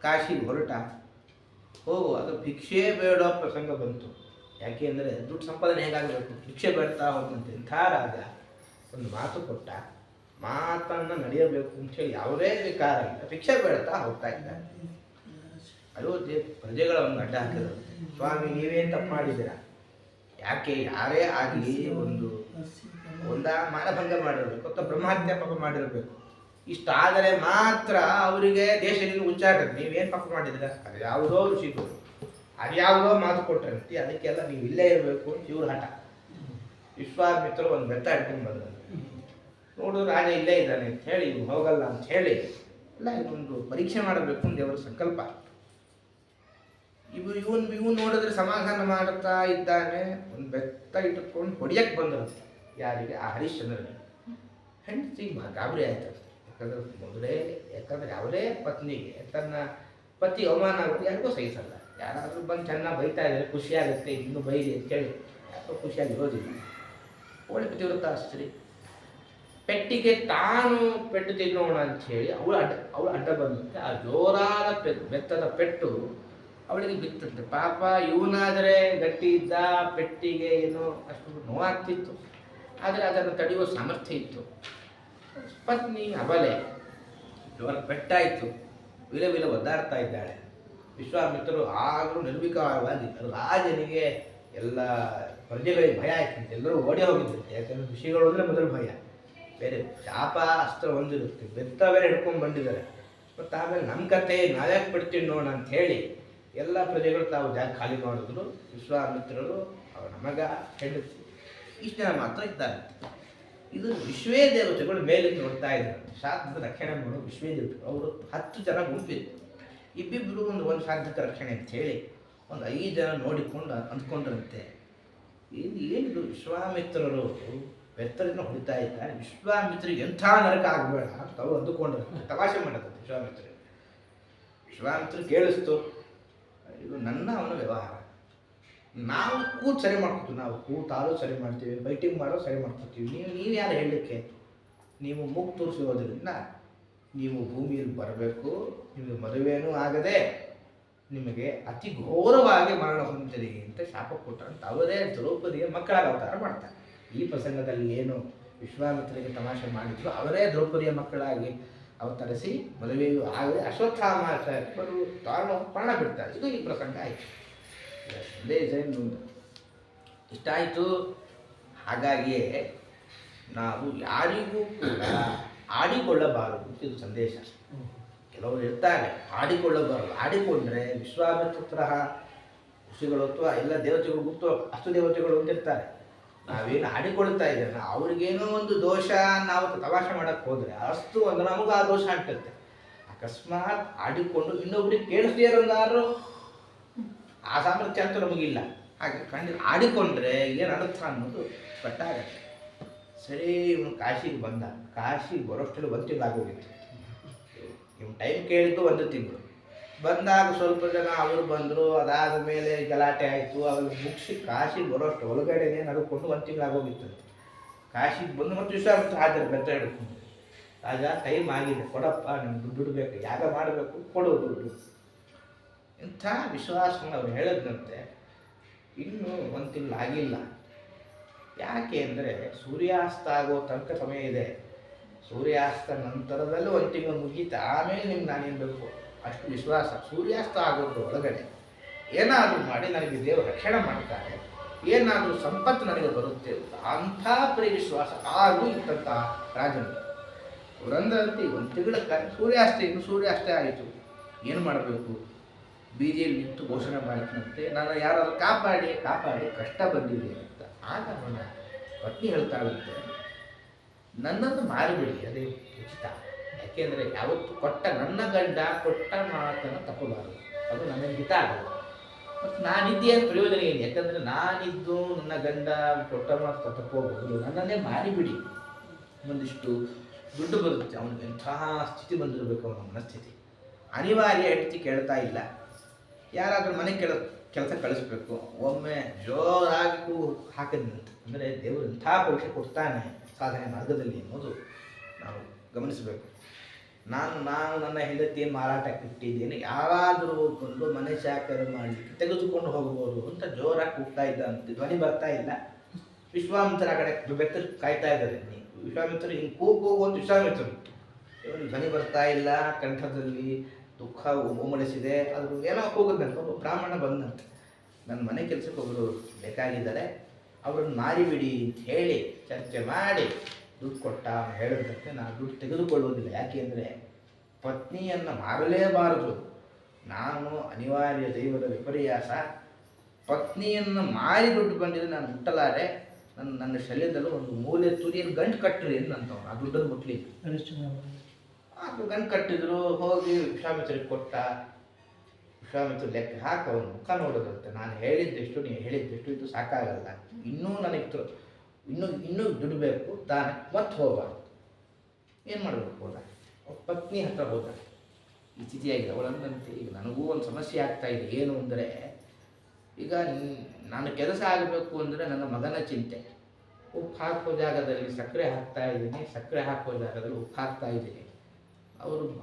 ಕಾಶಿಗೆ ಹೊರಟ. ಅದು ಭಿಕ್ಷೆ ಬೇಡೋ ಪ್ರಸಂಗ ಬಂತು. ಯಾಕೆ ಅಂದರೆ ದುಡ್ಡು ಸಂಪಾದನೆ ಹೇಗಾಗಬೇಕು, ಭಿಕ್ಷೆ ಬೇಡ್ತಾ ಹೋದಂತೆ. ಇಂಥ ರಾಜ ಒಂದು ಮಾತು ಕೊಟ್ಟ, ಮಾತನ್ನು ನಡೆಯಬೇಕು ಅಂಥೇಳಿ ಯಾವುದೇ ವಿಕಾರ ಇಲ್ಲ, ಭಿಕ್ಷೆ ಬೇಡ್ತಾ ಹೋಗ್ತಾ ಇದ್ದಾರೆ. ಅಯೋಧ್ಯೆ ಪ್ರಜೆಗಳನ್ನು ಅಡ್ಡ ಹಾಕಿದ್ರು. ಸ್ವಾಮಿ ನೀವೇನು ತಪ್ಪು ಮಾಡಿದ್ದೀರಾ? ಯಾಕೆ ಯಾರೇ ಆಗಲಿ ಒಂದ ಮಾನಭಂಗ ಮಾಡಿರಬೇಕು ಅಥವಾ ಬ್ರಹ್ಮಹತ್ಯೆ ಪಾಪ ಮಾಡಿರಬೇಕು. ಇಷ್ಟಾದರೆ ಮಾತ್ರ ಅವರಿಗೆ ದೇಶದಿಂದ ಉಚ್ಚಾರಕ್ಕೆ ನೀವೇನು ಪಾಪ ಮಾಡಿದಿರ, ಅದು ಯಾವುದೋ ಋಷಿಗಳು ಅದು ಯಾವುದೋ ಮಾತು ಕೊಟ್ಟರಂತೆ, ಅದಕ್ಕೆಲ್ಲ ನೀವು ಇಲ್ಲೇ ಇರಬೇಕು ಅಂತ ಇವ್ರ ಹಠ. ವಿಶ್ವಾಮಿತ್ರರು ಒಂದು ಬೆತ್ತ ಇಟ್ಕೊಂಡು ಬಂದ್ರು. ನೋಡು ರಾಜ ಇಲ್ಲೇ ಇದ್ದಾನೆ ಅಂತ ಹೇಳಿ ಇವ್ರು ಹೋಗಲ್ಲ ಅಂತ ಹೇಳಿ ಎಲ್ಲ ಇದೊಂದು ಪರೀಕ್ಷೆ ಮಾಡಬೇಕು ಅಂತ ದೇವರ ಸಂಕಲ್ಪ. ಇವನು ನೋಡಿದ್ರೆ ಸಮಾಧಾನ ಮಾಡುತ್ತಾ ಇದ್ದಾನೆ. ಒಂದು ಬೆತ್ತ ಇಟ್ಟುಕೊಂಡು ಹೊಡಿಯಕ್ಕೆ ಬಂದರು. ಯಾರಿಗೆ? ಆ ಹರಿಶ್ಚಂದ್ರನಿಗೆ. ಹೆಂಡತಿ ಗಾಬರಿ ಆಯ್ತು. ಯಾಕಂದ್ರೆ ಯಾವುದೇ ಪತ್ನಿಗೆ ತನ್ನ ಪತಿ ಅವಮಾನ ಆಗುತ್ತೆ ಯಾರಿಗೂ ಸಹಿಸಲ್ಲ. ಯಾರಾದರೂ ಬಂದು ಚೆನ್ನಾಗಿ ಬೈತಾ ಇದ್ದಾರೆ, ಖುಷಿಯಾಗುತ್ತೆ, ಇನ್ನೂ ಬೈರಿ ಅಂತೇಳಿ ಯಾಕೋ ಖುಷಿಯಾಗಿ ಇರೋದಿಲ್ಲ. ಒಳ್ಳೆ ಪತಿವ್ರತ ಸ್ತ್ರೀ. ಪೆಟ್ಟಿಗೆ ತಾನು ಪೆಟ್ಟು ತಿನ್ನೋಣ ಅಂತ ಹೇಳಿ ಅವಳು ಅಡ್ಡ ಬಂದಂತೆ. ಆ ಜೋರಾದ ಬೆತ್ತದ ಪೆಟ್ಟು ಅವಳಿಗೆ ಬಿತ್ತಂತೆ. ಪಾಪ ಇವನಾದರೆ ಗಟ್ಟಿ ಇದ್ದ, ಪೆಟ್ಟಿಗೆ ಏನೋ ಅಷ್ಟು ನೋವಾಗ್ತಿತ್ತು, ಆದರೆ ಅದನ್ನು ತಡೆಯುವ ಸಾಮರ್ಥ್ಯ ಇತ್ತು. ಪತ್ನಿ ಅಬಲೆ, ಜೋರ ಪೆಟ್ಟಾಯಿತು, ವಿಲ ಒದ್ದಾಡ್ತಾ ಇದ್ದಾಳೆ. ವಿಶ್ವಾಮಿತ್ರರು ಆಗಲೂ ನಿರ್ವಿಕಾರವಾಗಿ ರಾಜನಿಗೆ ಎಲ್ಲ ಪ್ರಜೆಗಳಿಗೆ ಭಯ ಆಯ್ತಂತೆ. ಎಲ್ಲರೂ ಓಡಿ ಹೋಗಿದ್ದಂತೆ. ಯಾಕಂದರೆ ಋಷಿಗಳು ಅಂದರೆ ಮೊದಲು ಭಯ, ಬೇರೆ ಶಾಪ ಅಸ್ತ್ರ ಒಂದಿರುತ್ತೆ, ಬೆತ್ತ ಬೇರೆ ಹಿಡ್ಕೊಂಡು ಬಂದಿದ್ದಾರೆ. ಮತ್ತು ಆಮೇಲೆ ನಮ್ಮ ಕತೆ ನಾವ್ಯಾಕೆ ಬಿಡ್ತೀವಿ ನೋಡ ಅಂತ ಹೇಳಿ ಎಲ್ಲ ಪ್ರಜೆಗಳು ತಾವು ಜಾಗ ಖಾಲಿ ಮಾಡಿದ್ರು. ವಿಶ್ವಾಮಿತ್ರರು ಅವರ ಮಗ, ಹೆಂಡತಿ, ಇಷ್ಟು ಜನ ಮಾತ್ರ ಇದ್ದಾರೆ. ಇದು ವಿಶ್ವೇ ದೇವತೆಗಳು ಮೇಲೆ ನೋಡ್ತಾ ಇದ್ದಾರೆ. ಶಾಸ್ತ್ರದ ರಕ್ಷಣೆ ಮಾಡೋದು ವಿಶ್ವೇ ದೇವತೆಗಳು. ಅವರು 10 ಜನ ಗುಂಪಿದ್ರು. ಇಬ್ಬಿಬ್ಬರು ಒಂದು ಸಾಧ್ಯಕ ರಕ್ಷಣೆ ಅಂತ ಹೇಳಿ ಒಂದು 5 ಜನ ನೋಡಿಕೊಂಡು ಅಂದ್ಕೊಂಡ್ರಂತೆ, ಏನಿದು ವಿಶ್ವಾಮಿತ್ರರು ಬೆತ್ತರನ್ನು ಹೊಡಿತಾ ಇದ್ದಾರೆ, ವಿಶ್ವಾಮಿತ್ರಿಗೆ ಎಂಥ ನರಕ ಆಗಬೇಡ ಅಂತ ಅವರು ಅಂದುಕೊಂಡ್ರಂತೆ. ತಮಾಷೆ ಮಾಡೋದು ವಿಶ್ವಾಮಿತ್ರ ಕೇಳಿಸ್ತು, ಇದು ಅವನ ವ್ಯವಹಾರ, ನಾವು ಕೂತು ಸರಿ ಮಾಡ್ಕೊತೀವಿ, ನಾವು ಕೂತಾರು ಸರಿ ಮಾಡ್ತೀವಿ, ಫೈಟಿಂಗ್ ಮಾಡೋ ಸರಿ ಮಾಡ್ಕೊತೀವಿ. ನೀವು ಯಾರು ಹೇಳಲಿಕ್ಕೆ? ನೀವು ಮೂಗು ತೋರಿಸಿರೋದ್ರಿಂದ ನೀವು ಭೂಮಿಯಲ್ಲಿ ಬರಬೇಕು, ನಿಮಗೆ ಮದುವೆನೂ ಆಗದೆ ನಿಮಗೆ ಅತಿ ಘೋರವಾಗಿ ಮರಣ ಹೊಂದಿರಿ ಅಂತ ಶಾಪ ಕೊಟ್ಟರಂತ. ಅವರೇ ದ್ರೌಪದಿಗೆ ಮಕ್ಕಳಾಗಿ ಅವತಾರ ಮಾಡ್ತಾರೆ. ಈ ಪ್ರಸಂಗದಲ್ಲಿ ಏನು ವಿಶ್ವಾಮಿತ್ರಿಗೆ ತಮಾಷೆ ಮಾಡಿದ್ರು, ಅವರೇ ದ್ರೌಪದಿಯ ಮಕ್ಕಳಾಗಿ ಅವತರಿಸಿ ಮದುವೆಯೂ ಆಗದೆ ಅಶ್ವತ್ಥಾಮ ತಾನು ಪ್ರಾಣ ಬಿಡ್ತಾರೆ. ಇದು ಈ ಪ್ರಸಂಗ ಆಯಿತು. ಇಷ್ಟಾಯಿತು. ಹಾಗಾಗಿಯೇ ನಾವು ಯಾರಿಗೂ ಕೂಡ ಆಡಿಕೊಳ್ಳಬಾರದು ಇದು ಸಂದೇಶ. ಕೆಲವರು ಇರ್ತಾರೆ ಆಡಿಕೊಳ್ಳಬಾರದು, ಆಡಿಕೊಂಡ್ರೆ ವಿಶ್ವಾಮಿತ್ರ ಋಷಿಗಳು ಅಥವಾ ಎಲ್ಲ ದೇವತೆಗಳು ಗುಪ್ತ ಅಷ್ಟು ದೇವತೆಗಳು ಅಂತಿರ್ತಾರೆ. ನಾವೇನು ಆಡಿಕೊಳ್ತಾ ಇದ್ದೇವೆ, ಅವ್ರಿಗೇನೋ ಒಂದು ದೋಷ ನಾವು ತಮಾಷೆ ಮಾಡಕ್ಕೆ ಹೋದರೆ ಅಷ್ಟು ಒಂದು ನಮಗೂ ಆ ದೋಷ ಅಂಟುತ್ತೆ. ಅಕಸ್ಮಾತ್ ಆಡಿಕೊಂಡು ಇನ್ನೊಬ್ರಿಗೆ ಕೇಳಿಸ್ದೇ ಇರೋದಾದ್ರು ಆ ಸಾಮರ್ಥ್ಯ ಅಂತೂ ನಮಗಿಲ್ಲ. ಹಾಗೆ ಖಂಡಿತ ಆಡಿಕೊಂಡ್ರೆ ಏನು ಅರ್ಥ ಅನ್ನೋದು ಸ್ಪಷ್ಟಾಗತ್ತೆ. ಸರಿ, ಇವನು ಕಾಶಿಗೆ ಬಂದ, ಕಾಶಿಗೆ ಬರೋಷ್ಟರಲ್ಲಿ 1 ತಿಂಗಳು ಆಗೋಗಿತ್ತು. ಇವನು ಟೈಮ್ ಕೇಳಿದ್ದು 1 ತಿಂಗಳು. ಬಂದಾಗ ಸ್ವಲ್ಪ ಜನ ಅವರು ಬಂದರು, ಅದಾದ ಮೇಲೆ ಗಲಾಟೆ ಆಯಿತು. ಅವ್ರಿಗೆ ಮುಗಿಸಿ ಕಾಶಿಗೆ ಬರೋಷ್ಟು ಒಳಗಡೆನೇ ನಡ್ಕೊಂಡು 1 ತಿಂಗಳು ಆಗೋಗಿತ್ತು. ಕಾಶಿಗೆ ಬಂದು ಮತ್ತು ವಿಶ್ವಾಮಿತ್ರ ಹಾಜರು ಬೆತ್ತ ಹಿಡ್ಕೊಂಡು, ರಾಜ ಟೈಮ್ ಆಗಿದೆ, ಕೊಡಪ್ಪ, ನಿಮ್ಗೆ ದುಡ್ಡು ಬೇಕು, ಯಾಗ ಮಾಡಬೇಕು, ಕೊಡು ದುಡ್ಡು. ಇಂಥ ವಿಶ್ವಾಸವನ್ನು ಅವ್ರು ಹೇಳಿದಂತೆ ಇನ್ನೂ 1 ತಿಂಗಳು ಆಗಿಲ್ಲ. ಯಾಕೆ ಅಂದರೆ ಸೂರ್ಯಾಸ್ತ ಆಗೋ ತನಕ ಸಮಯ ಇದೆ. ಸೂರ್ಯಾಸ್ತ ನಂತರದಲ್ಲೂ 1 ತಿಂಗಳು ಮುಗೀತು, ಆಮೇಲೆ ನಿಮ್ಗೆ ನಾನೇನು ಬೇಕು ಅಷ್ಟು ವಿಶ್ವಾಸ. ಸೂರ್ಯಾಸ್ತ ಆಗೋದ್ರ ಒಳಗಡೆ ಏನಾದರೂ ಮಾಡಿ ನನಗೆ ದೇವರು ರಕ್ಷಣೆ ಮಾಡ್ತಾರೆ, ಏನಾದರೂ ಸಂಪತ್ತು ನನಗೆ ಬರುತ್ತೆ ಅಂತ ಅಂಥ ಪರಿವಿಶ್ವಾಸ ಆಗೂ ಇತ್ತಂಥ ರಾಜನು. ಅವರಂದಂತೆ 1 ತಿಂಗಳ ಸೂರ್ಯಾಸ್ತ ಆಯಿತು. ಏನು ಮಾಡಬೇಕು? ಬೀದಿಯಲ್ಲಿ ನಿಂತು ಘೋಷಣೆ ಮಾಡಿದಂತೆ, ನಾನು ಯಾರಾದರೂ ಕಾಪಾಡಿ ಕಷ್ಟ ಬಂದಿದೆ ಅಂತ. ಆಗ ಅವನ ಪತ್ನಿ ಹೇಳ್ತಾಳಂತೆ, ನನ್ನನ್ನು ಮಾರಿಬಿಡಿ, ಅದೇ ಉಚಿತ. ಯಾಕೆಂದರೆ ಯಾವತ್ತು ನನ್ನ ಗಂಡ ಕೊಟ್ಟ ಮಾತನ್ನು ತಪ್ಪಬಾರದು, ಅದು ನನಗೆ ಹಿತ ಆಗಲ್ಲ. ಮತ್ತು ನಾನಿದ್ದೆ ಅಂತ ಪ್ರಯೋಜನ ಏನು? ಯಾಕಂದರೆ ನಾನಿದ್ದು ನನ್ನ ಗಂಡ ಕೊಟ್ಟ ಮಾತು ತಪ್ಪೋಬಹುದು, ನನ್ನನ್ನೇ ಮಾರಿಬಿಡಿ, ಒಂದಿಷ್ಟು ದುಡ್ಡು ಬರುತ್ತೆ. ಅವನಿಗೆ ಎಂತಹ ಸ್ಥಿತಿ ಬಂದಿರಬೇಕು, ಅವನ ಮನಸ್ಥಿತಿ. ಅನಿವಾರ್ಯ ಹೆಂಡತಿ ಕೇಳ್ತಾ ಇಲ್ಲ, ಯಾರಾದರೂ ಮನೆ ಕೆಲಸ ಕಳಿಸ್ಬೇಕು. ಒಮ್ಮೆ ಜೋರಾಗಿ ಹಾಕಿದಂತೆ, ಅಂದರೆ ದೇವರು ಇಂಥ ಪರೀಕ್ಷೆ ಕೊಡ್ತಾನೆ ಸಾಧನೆ ಮಾರ್ಗದಲ್ಲಿ ಅನ್ನೋದು ನಾವು ಗಮನಿಸಬೇಕು. ನಾನು ನನ್ನ ಹೆಂಡತಿಯನ್ನು ಮಾರಾಟಕ್ಕೆ ಇಟ್ಟಿದ್ದೇನೆ, ಯಾರಾದರೂ ಬಂದು ಮನೆ ಶಾಖರ ಮಾಡಲಿಕ್ಕೆ ತೆಗೆದುಕೊಂಡು ಹೋಗ್ಬೋದು ಅಂತ ಜೋರಾಗಿ ಕೂಗ್ತಾ ಇದ್ದಂತೆ. ಧ್ವನಿ ಬರ್ತಾ ಇಲ್ಲ. ವಿಶ್ವಾಮಿತ್ರ ಆ ಕಡೆ ಬೆತ್ತರು ಕಾಯ್ತಾ ಇದ್ದಾರೆ. ವಿಶ್ವಾಮಿತ್ರ ಹಿಂಗೆ ಕೂಗು ಅಂತ ವಿಶ್ವಾಮಿತ್ರರು, ಇವನು ಧ್ವನಿ ಬರ್ತಾ ಇಲ್ಲ, ಕಂಠದಲ್ಲಿ ದುಃಖ ಉಮ್ಮಳಿಸಿದೆ. ಅದು ಏನೋ ಹೋಗೋದಂತೆ. ಒಬ್ಬ ಬ್ರಾಹ್ಮಣ ಬಂದಂತೆ, ನನ್ನ ಮನೆ ಕೆಲಸಕ್ಕೆ ಒಬ್ಬರು ಬೇಕಾಗಿದ್ದಾರೆ, ಅವ್ರನ್ನ ಮಾರಿಬಿಡಿ ಅಂತ ಹೇಳಿ ಚರ್ಚೆ ಮಾಡಿ ದುಡ್ಡು ಕೊಟ್ಟ. ಹೇಳಿದಂತೆ ನಾನು ದುಡ್ಡು ತೆಗೆದುಕೊಳ್ಳುವುದಿಲ್ಲ, ಯಾಕೆ ಅಂದರೆ ಪತ್ನಿಯನ್ನು ಮಾರಲೇಬಾರದು. ನಾನು ಅನಿವಾರ್ಯ ದೈವದ ವಿಪರ್ಯಾಸ, ಪತ್ನಿಯನ್ನು ಮಾರಿ ದುಡ್ಡು ಬಂದಿದ್ರೆ ನಾನು ಮುಟ್ಟಲಾರೆ. ನನ್ನ ಶಲ್ಯದಲ್ಲೂ ಒಂದು ಮೂಲೆ ತುರಿಯನ್ನು ಗಂಟು ಕಟ್ಟರಿ ಅಂತವ್ರು, ಆ ದುಡ್ಡನ್ನು ಮುಟ್ಲಿಕ್ಕೆ. ಅದು ಗಂಟು ಕಟ್ಟಿದ್ರು. ಹೋಗಿ ವಿಶ್ವಾಮಿತ್ರಿಗೆ ಕೊಟ್ಟ. ವಿಶ್ವಾಮಿತ್ರ ಲೆಕ್ಕ ಹಾಕಿ ಅವನು ಮುಖ ನೋಡೋದಂತೆ, ನಾನು ಹೇಳಿದ್ದೆಷ್ಟು, ನೀವು ಹೇಳಿದ್ದೆಷ್ಟು, ಇದು ಸಾಕಾಗಲ್ಲ, ಇನ್ನೂ ನನಗೆ ಇನ್ನೂ ದುಡ್ಡು ಬೇಕು ತಾನೆ, ಮತ್ತೆ ಹೋಗಬಾರ್ದು. ಏನು ಮಾಡಬೇಕು? ಹೋದ ಪತ್ನಿ ಹತ್ರ ಹೋದ. ಈ ಸ್ಥಿತಿಯಾಗಿದೆ ಅವಳಂದಂತೆ, ಈಗ ನನಗೂ ಒಂದು ಸಮಸ್ಯೆ ಆಗ್ತಾ ಇದೆ. ಏನು ಅಂದರೆ, ಈಗ ನಾನು ಕೆಲಸ ಆಗಬೇಕು ಅಂದರೆ ನನ್ನ ಮಗನ ಚಿಂತೆ. ಉಪ್ಪು ಹಾಕೋ ಜಾಗದಲ್ಲಿ ಸಕ್ಕರೆ ಹಾಕ್ತಾ ಇದ್ದೀನಿ, ಸಕ್ಕರೆ ಹಾಕೋ ಜಾಗದಲ್ಲಿ ಉಪ್ಪು ಹಾಕ್ತಾ ಇದ್ದೀನಿ.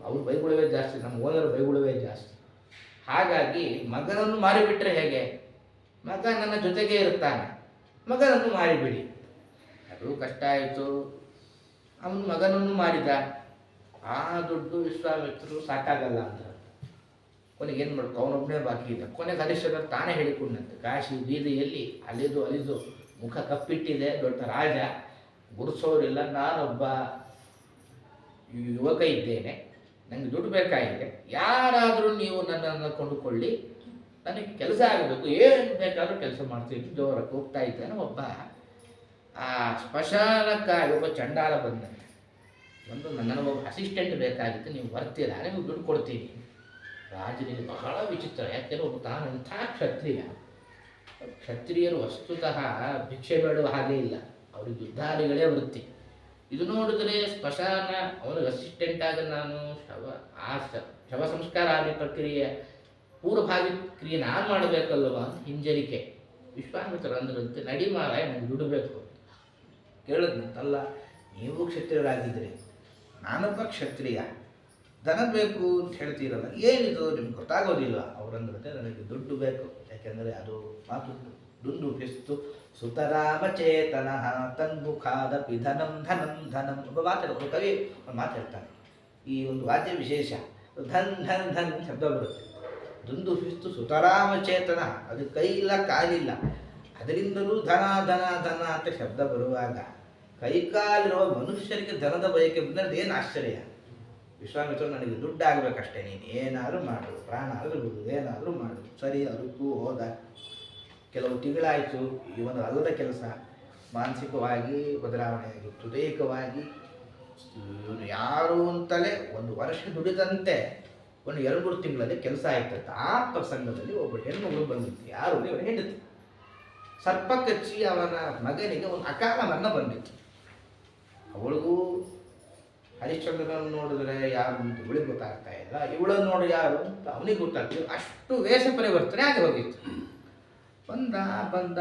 ಅವ್ರು ಬೈಗುಳವೇ ಜಾಸ್ತಿ, ನಮ್ಮ ಓನರ್ ಬೈಗುಳವೇ ಜಾಸ್ತಿ. ಹಾಗಾಗಿ ಮಗನನ್ನು ಮಾರಿಬಿಟ್ರೆ ಹೇಗೆ? ಮಗ ನನ್ನ ಜೊತೆಗೆ ಇರ್ತಾನೆ, ಮಗನನ್ನು ಮಾರಿಬಿಡಿ. ಅದು ಕಷ್ಟ ಆಯಿತು. ಅವನು ಮಗನನ್ನು ಮಾರಿದ. ಆ ದುಡ್ಡು ವಿಶ್ವಾಮಿತ್ರರು ಸಾಕಾಗಲ್ಲ ಅಂತ ಕೊನೆಗೆ ಏನು ಮಾಡ್ಕೊ, ಅವನೊಬ್ಬನೇ ಬಾಕಿ ಇದ್ದ. ಕೊನೆಗೆ ಹರಿಶ್ಚಂದ್ರ ತಾನೇ ಹೇಳಿಕೊಂಡಂತೆ, ಕಾಶಿ ಬೀದಿಯಲ್ಲಿ ಅಲಿದು ಮುಖ ಕಪ್ಪಿಟ್ಟಿದೆ, ದೊಡ್ಡ ರಾಜ, ಗುಡಿಸೋರಿಲ್ಲ, ನಾನೊಬ್ಬ ಯುವಕ ಇದ್ದೇನೆ, ನನಗೆ ದುಡ್ಡು ಬೇಕಾಗಿದೆ, ಯಾರಾದರೂ ನೀವು ನನ್ನನ್ನು ಕೊಂಡುಕೊಳ್ಳಿ, ನನಗೆ ಕೆಲಸ ಆಗಬೇಕು, ಏನು ಬೇಕಾದರೂ ಕೆಲಸ ಮಾಡ್ತೀನಿ, ಜೋರಕ್ಕೆ ಹೋಗ್ತಾ ಇದ್ದೇನೆ. ಒಬ್ಬ ಆ ಸ್ಮಶಾನಕ್ಕಾಗಿ ಒಬ್ಬ ಚಂಡಾಲ ಬಂದಂತೆ, ನನಗೊಬ್ಬ ಅಸಿಸ್ಟೆಂಟ್ ಬೇಕಾಗಿತ್ತು, ನೀವು ಬರ್ತೀರಾ, ನಿಮಗೆ ದುಡ್ಡು ಕೊಡ್ತೀನಿ. ರಾಜನಿಗೆ ಬಹಳ ವಿಚಿತ್ರ. ಯಾಕೆಂದರೆ ಒಬ್ಬ ತಾನಂಥ ಕ್ಷತ್ರಿಯರು ವಸ್ತುತಃ ಭಿಕ್ಷೆ ಬೇಡುವ ಹಾಗೆ ಇಲ್ಲ, ಅವ್ರಿಗೆ ಯುದ್ಧಾದಿಗಳೇ ವೃತ್ತಿ. ಇದು ನೋಡಿದ್ರೆ ಸ್ಮಶಾನ, ಅವನಿಗೆ ಅಸಿಸ್ಟೆಂಟ್ ಆಗ ನಾನು ಶವ ಸಂಸ್ಕಾರ ಆದಿ ಪ್ರಕ್ರಿಯೆ ಪೂರ್ವಭಾವಿ ಕ್ರಿಯೆ ನಾನು ಮಾಡಬೇಕಲ್ವ ಹಿಂಜರಿಕೆ. ವಿಶ್ವಾಮಿತ್ರ ಅಂದ್ರಂತೆ, ನಡಿ ಮಾರಾಯ, ನನಗೆ ದುಡಬೇಕು. ಕೇಳಿದ್ನಂತಲ್ಲ, ನೀವು ಕ್ಷತ್ರಿಯರಾಗಿದ್ದರೆ ನಾನೊಬ್ಬ ಕ್ಷತ್ರಿಯ, ದನ ಬೇಕು ಅಂತ ಹೇಳ್ತೀರಲ್ಲ, ಏನಿದು ನಿಮ್ಗೆ ಗೊತ್ತಾಗೋದಿಲ್ಲ. ಅವರಂದ್ರಂತೆ, ನನಗೆ ದುಡ್ಡು ಬೇಕು, ಯಾಕೆಂದರೆ ಅದು ಮಾತು ದುಂದು ಪಿಸ್ತು ಸುತರಾಮಚೇತನ ತನ್ಮುಖಾದ ಪಿಧನಂ ಧನಂ ಧನಂ. ಒಬ್ಬ ಮಾತಾಡೋದು ಕವಿ ಒಂದು ಮಾತಾಡ್ತಾನೆ. ಈ ಒಂದು ವಾದ್ಯ ವಿಶೇಷ, ಧನ್ ಧನ್ ಧನ್ ಶಬ್ದ ಬರುತ್ತೆ. ದುಂದು ಪಿಸ್ತು ಸುತರಾಮಚೇತನ, ಅದು ಕೈ ಇಲ್ಲ ಕಾಲಿಲ್ಲ, ಅದರಿಂದಲೂ ಧನ ಧನ ಧನ ಅಂತ ಶಬ್ದ ಬರುವಾಗ ಕೈಕಾಲಿರುವ ಮನುಷ್ಯರಿಗೆ ಧನದ ಬಯಕೆ ಬಂದರೆ ಏನು ಆಶ್ಚರ್ಯ. ವಿಶ್ವಾಮಿತ್ರರು ನನಗೆ ದುಡ್ಡು ಆಗಬೇಕಷ್ಟೇ, ನೀನು ಏನಾದರೂ ಮಾಡು, ಪ್ರಾಣ ಆದರೂ ಬಿಡು, ಏನಾದರೂ ಮಾಡು. ಸರಿ, ಅದಕ್ಕೂ ಹೋದ. ಕೆಲವು ತಿಂಗಳಾಯಿತು. ಇವನು ಅಲ್ಲದ ಕೆಲಸ, ಮಾನಸಿಕವಾಗಿ ಬದಲಾವಣೆಯಾಗಿತ್ತು, ದೈಹಿಕವಾಗಿ ಇವನು ಯಾರು ಅಂತಲೇ ಒಂದು ವರ್ಷ ದುಡಿದಂತೆ ಒಂದು 2-3 ತಿಂಗಳಲ್ಲಿ ಕೆಲಸ ಆಯ್ತಂತೆ. ಆ ಪ್ರಸಂಗದಲ್ಲಿ ಒಬ್ಬ ಹೆಣ್ಣುಗಳು ಬಂದಿತ್ತು. ಯಾರು ಇವನು ಹೆಂಡತಿ. ಸರ್ಪ ಕಚ್ಚಿ ಅವನ ಮಗನಿಗೆ ಒಂದು ಅಕಾಲ ಮರಣ ಬಂದಿತ್ತು. ಅವಳಿಗೂ ಹರಿಶ್ಚಂದ್ರನನ್ನು ನೋಡಿದ್ರೆ ಯಾರು ಅಂತ ಇವಳಿಗೆ ಗೊತ್ತಾಗ್ತಾ ಇಲ್ಲ, ಇವಳನ್ನು ನೋಡಿ ಯಾರು ಅಂತ ಅವನಿಗೆ ಗೊತ್ತಾಗ್ತಿಲ್ಲ. ಅಷ್ಟು ವೇಷ ಪರಿವರ್ತನೆ ಆಗಿ ಹೋಗಿತ್ತು. ಬಂದ